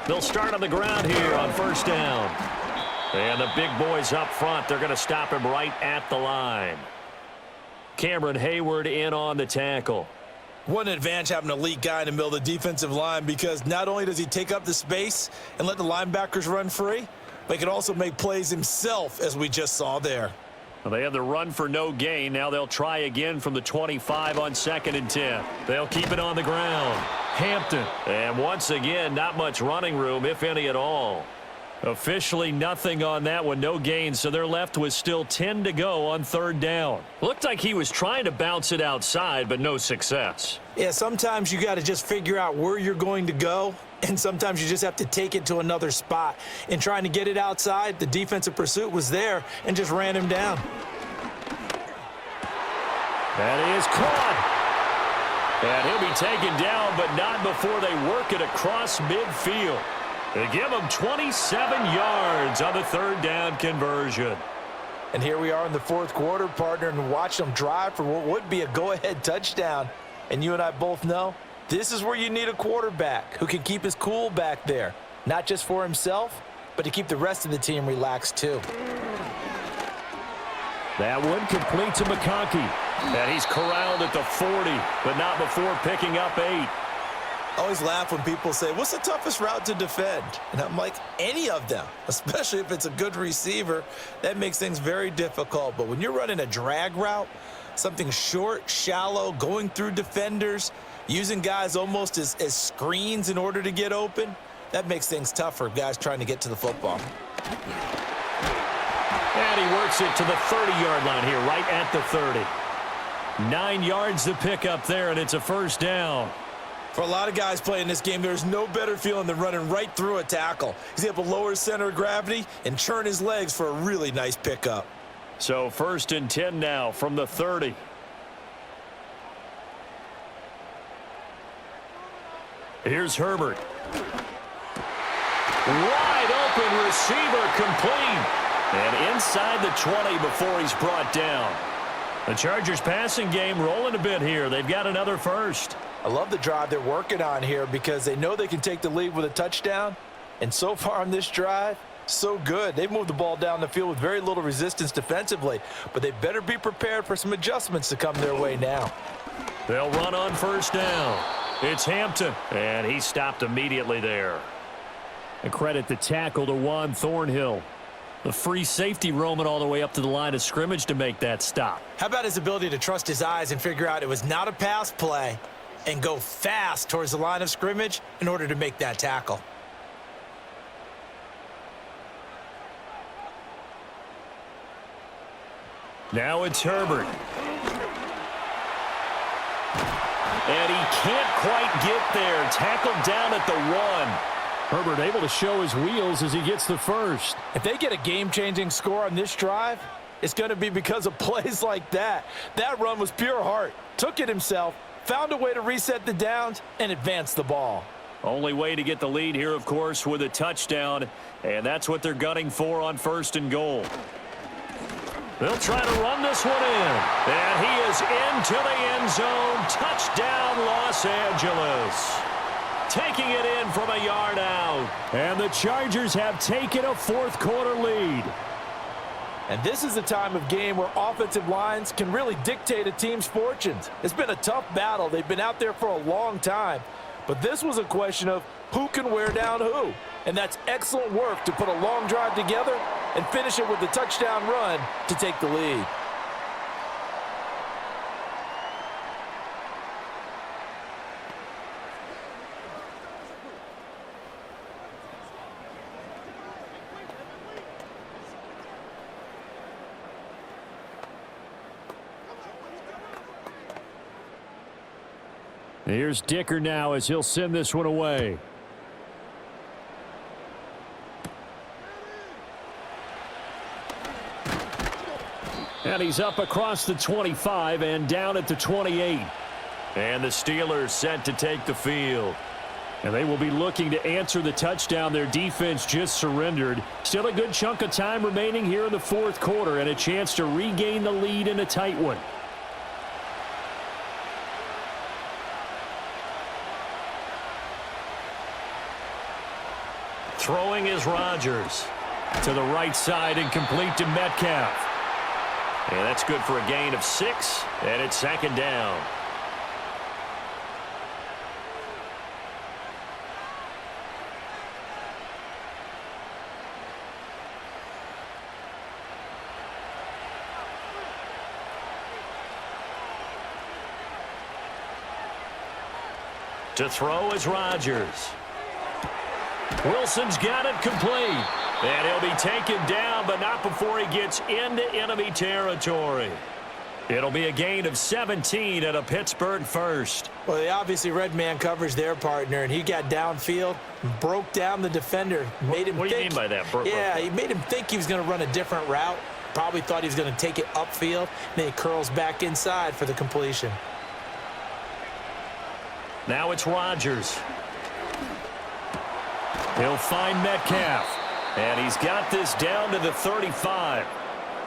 They'll start on the ground here on first down. And the big boys up front, they're going to stop him right at the line. Cameron Hayward in on the tackle. What an advantage having an elite guy in the middle of the defensive line, because not only does he take up the space and let the linebackers run free, but he can also make plays himself, as we just saw there. Well, they have the run for no gain. Now they'll try again from the 25 on 2nd and 10. They'll keep it on the ground. Hampton. And once again, not much running room, if any at all. Officially nothing on that one, no gain, so they're left with still 10 to go on 3rd down. Looked like he was trying to bounce it outside, but no success. Yeah, sometimes you got to just figure out where you're going to go, and sometimes you just have to take it to another spot. In trying to get it outside, the defensive pursuit was there and just ran him down. That is caught. And he'll be taken down, but not before they work it across midfield. They give him 27 yards on the 3rd down conversion. And here we are in the 4th quarter, partner, and watch them drive for what would be a go-ahead touchdown. And you and I both know this is where you need a quarterback who can keep his cool back there, not just for himself, but to keep the rest of the team relaxed too. That one complete to McConkey. And he's corralled at the 40, but not before picking up 8. I always laugh when people say, what's the toughest route to defend? And I'm like, any of them, especially if it's a good receiver. That makes things very difficult. But when you're running a drag route, something short, shallow, going through defenders, using guys almost as screens in order to get open, that makes things tough for guys trying to get to the football. And he works it to the 30-yard line here, right at the 30. 9 yards to pick up there, and it's a 1st down. For a lot of guys playing this game, there's no better feeling than running right through a tackle. He's able to lower his center of gravity and churn his legs for a really nice pickup. So 1st and 10 now from the 30. Here's Herbert. Wide open receiver complete. And inside the 20 before he's brought down. The Chargers passing game rolling a bit here. They've got another 1st. I love the drive they're working on here because they know they can take the lead with a touchdown. And so far on this drive, so good. They've moved the ball down the field with very little resistance defensively, but they better be prepared for some adjustments to come their way now. They'll run on 1st down. It's Hampton, and he stopped immediately there. And credit the tackle to Juan Thornhill. The free safety roaming all the way up to the line of scrimmage to make that stop. How about his ability to trust his eyes and figure out it was not a pass play and go fast towards the line of scrimmage in order to make that tackle? Now it's Herbert. And he can't quite get there. Tackled down at the 1. Herbert able to show his wheels as he gets the 1st. If they get a game-changing score on this drive, it's going to be because of plays like that. That run was pure heart. Took it himself, found a way to reset the downs, and advance the ball. Only way to get the lead here, of course, with a touchdown. And that's what they're gunning for on 1st and goal. They'll try to run this one in. And he is into the end zone. Touchdown, Los Angeles. Taking it in from a yard out. And the Chargers have taken a 4th quarter lead. And this is a time of game where offensive lines can really dictate a team's fortunes. It's been a tough battle. They've been out there for a long time. But this was a question of who can wear down who. And that's excellent work to put a long drive together and finish it with a touchdown run to take the lead. Here's Dicker now as he'll send this one away. And he's up across the 25 and down at the 28. And the Steelers set to take the field. And they will be looking to answer the touchdown their defense just surrendered. Still a good chunk of time remaining here in the fourth quarter and a chance to regain the lead in a tight one. Throwing is Rodgers. To the right side and complete to Metcalf. And that's good for a gain of 6, and it's second down. To throw is Rodgers. Wilson's got it complete. And he'll be taken down, but not before he gets into enemy territory. It'll be a gain of 17 at a Pittsburgh first. Well, they obviously read man coverage their partner, and he got downfield, broke down the defender, made him What do you mean by that? Yeah, he made him think he was going to run a different route. Probably thought he was going to take it upfield. Then he curls back inside for the completion. Now it's Rodgers. He'll find Metcalf. And he's got this down to the 35.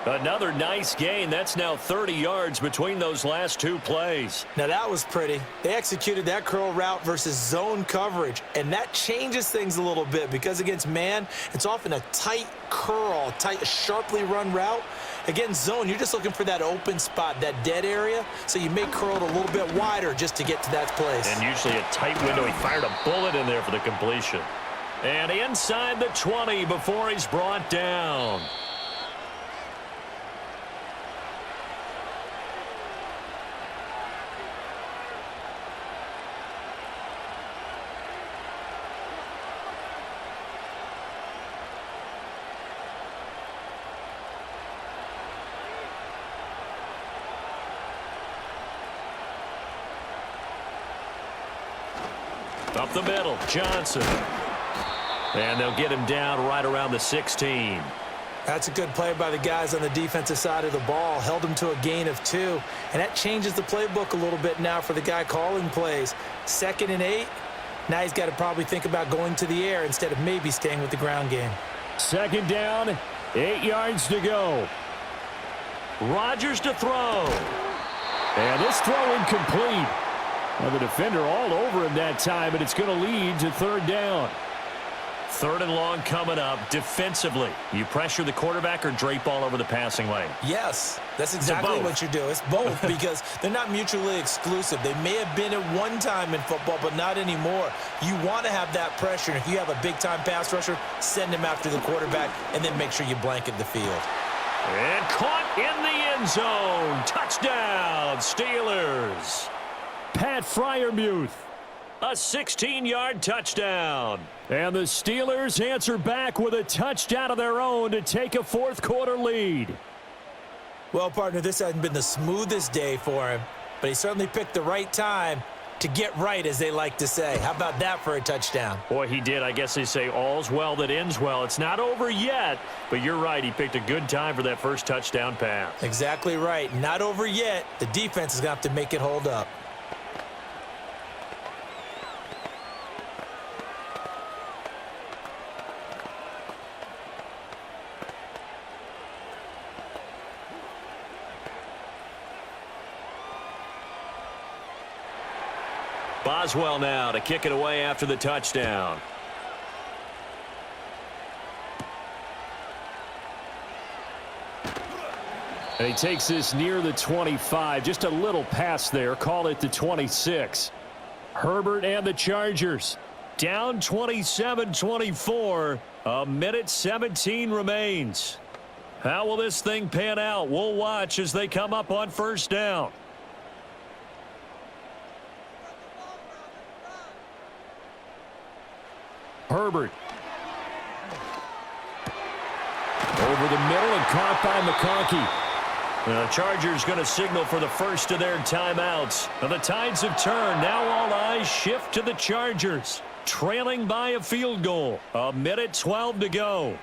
Another nice gain. That's now 30 yards between those last two plays. Now that was pretty. They executed that curl route versus zone coverage, and that changes things a little bit because against man, it's often a tight curl, tight, sharply run route. Against zone, you're just looking for that open spot, that dead area, so you may curl it a little bit wider just to get to that place. And usually a tight window. He fired a bullet in there for the completion. And inside the 20 before he's brought down. Up the middle, Johnson. And they'll get him down right around the 16. That's a good play by the guys on the defensive side of the ball. Held him to a gain of 2. And that changes the playbook a little bit now for the guy calling plays. 2nd and 8. Now he's got to probably think about going to the air instead of maybe staying with the ground game. Second down, 8 yards to go. Rodgers to throw. And this throw incomplete. Now the defender all over him that time, and it's going to lead to third down. 3rd and long coming up. Defensively, you pressure the quarterback or drape all over the passing lane? Yes, that's exactly what you do. It's both because they're not mutually exclusive. They may have been at one time in football, but not anymore. You want to have that pressure, and if you have a big-time pass rusher, send him after the quarterback, and then make sure you blanket the field. And caught in the end zone. Touchdown, Steelers. Pat Freiermuth. A 16-yard touchdown. And the Steelers answer back with a touchdown of their own to take a fourth-quarter lead. Well, partner, this hasn't been the smoothest day for him, but he certainly picked the right time to get right, as they like to say. How about that for a touchdown? Boy, he did. I guess they say all's well that ends well. It's not over yet, but you're right. He picked a good time for that first touchdown pass. Exactly right. Not over yet. The defense is going to have to make it hold up. Boswell now to kick it away after the touchdown. And he takes this near the 25. Just a little pass there. Call it the 26. Herbert and the Chargers down 27-24. A minute 17 remains. How will this thing pan out? We'll watch as they come up on first down. Herbert. Over the middle and caught by McConkey. The Chargers going to signal for the first of their timeouts. Now the tides have turned. Now all eyes shift to the Chargers, trailing by a field goal. A minute 12 to go.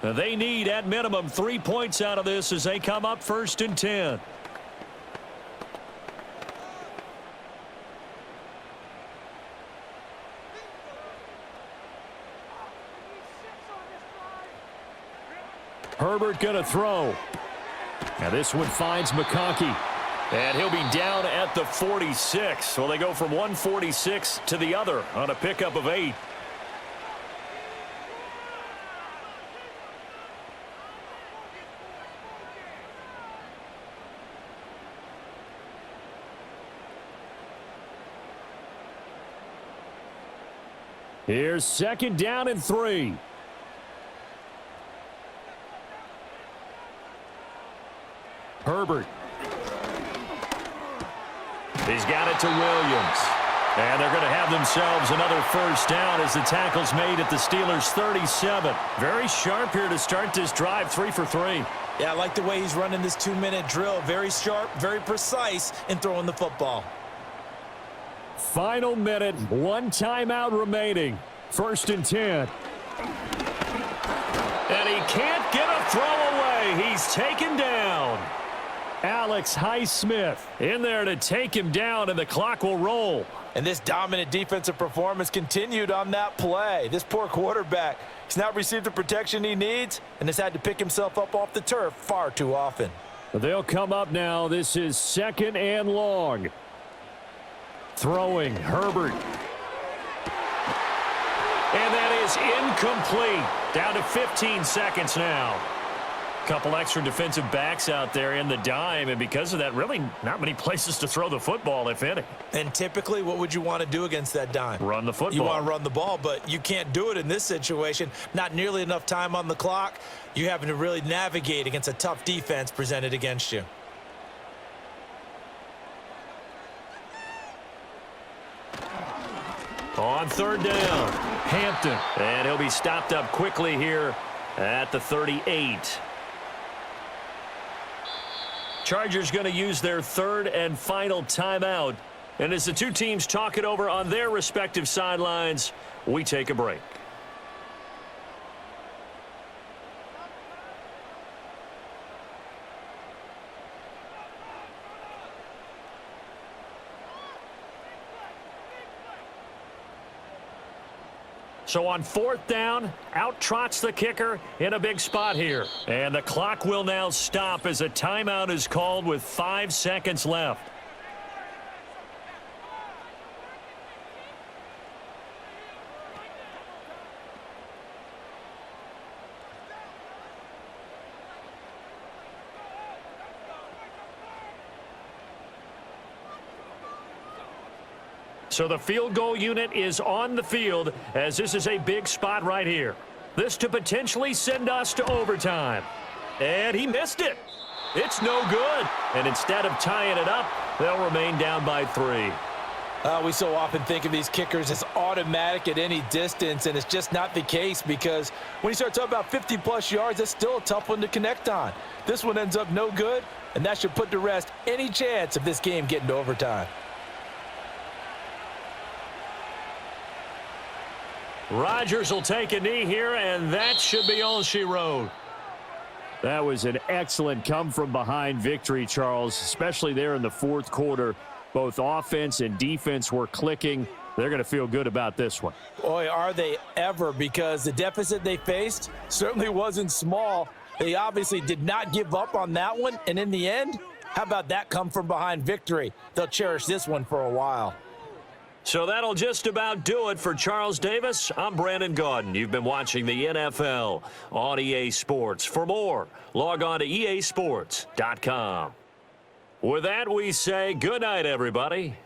Now they need at minimum 3 points out of this as they come up first and 10. Herbert going to throw. Now this one finds McConkey. And he'll be down at the 46. Well, they go from 146 to the other on a pickup of 8. Here's second down and 3. Herbert. He's got it to Williams. And they're going to have themselves another first down as the tackle's made at the Steelers' 37. Very sharp here to start this drive, 3 for 3. Yeah, I like the way he's running this 2-minute drill. Very sharp, very precise in throwing the football. Final minute, 1 timeout remaining. First and 10. And he can't get a throw away. He's taken down. Alex Highsmith in there to take him down, and the clock will roll. And this dominant defensive performance continued on that play. This poor quarterback, he's not received the protection he needs and has had to pick himself up off the turf far too often. They'll come up now. This is second and long. Throwing, Herbert. And that is incomplete. Down to 15 seconds now. Couple extra defensive backs out there in the dime, and because of that, really not many places to throw the football, if any. And typically, what would you want to do against that dime? Run the football. You want to run the ball, but you can't do it in this situation. Not nearly enough time on the clock. You're having to really navigate against a tough defense presented against you. On third down, Hampton. And he'll be stopped up quickly here at the 38. Chargers going to use their third and final timeout. And as the two teams talk it over on their respective sidelines, we take a break. So on fourth down, out trots the kicker in a big spot here. And the clock will now stop as a timeout is called with 5 seconds left. So the field goal unit is on the field as this is a big spot right here. This to potentially send us to overtime. And he missed it. It's no good. And instead of tying it up, they'll remain down by 3. We so often think of these kickers as automatic at any distance, and it's just not the case because when you start talking about 50-plus yards, that's still a tough one to connect on. This one ends up no good, and that should put to rest any chance of this game getting to overtime. Rodgers will take a knee here, and that should be all she wrote. That was an excellent come-from-behind victory, Charles, especially there in the fourth quarter. Both offense and defense were clicking. They're going to feel good about this one. Boy, are they ever, because the deficit they faced certainly wasn't small. They obviously did not give up on that one, and in the end, how about that come-from-behind victory? They'll cherish this one for a while. So that'll just about do it for Charles Davis. I'm Brandon Gaudin. You've been watching the NFL on EA Sports. For more, log on to easports.com. With that, we say good night, everybody.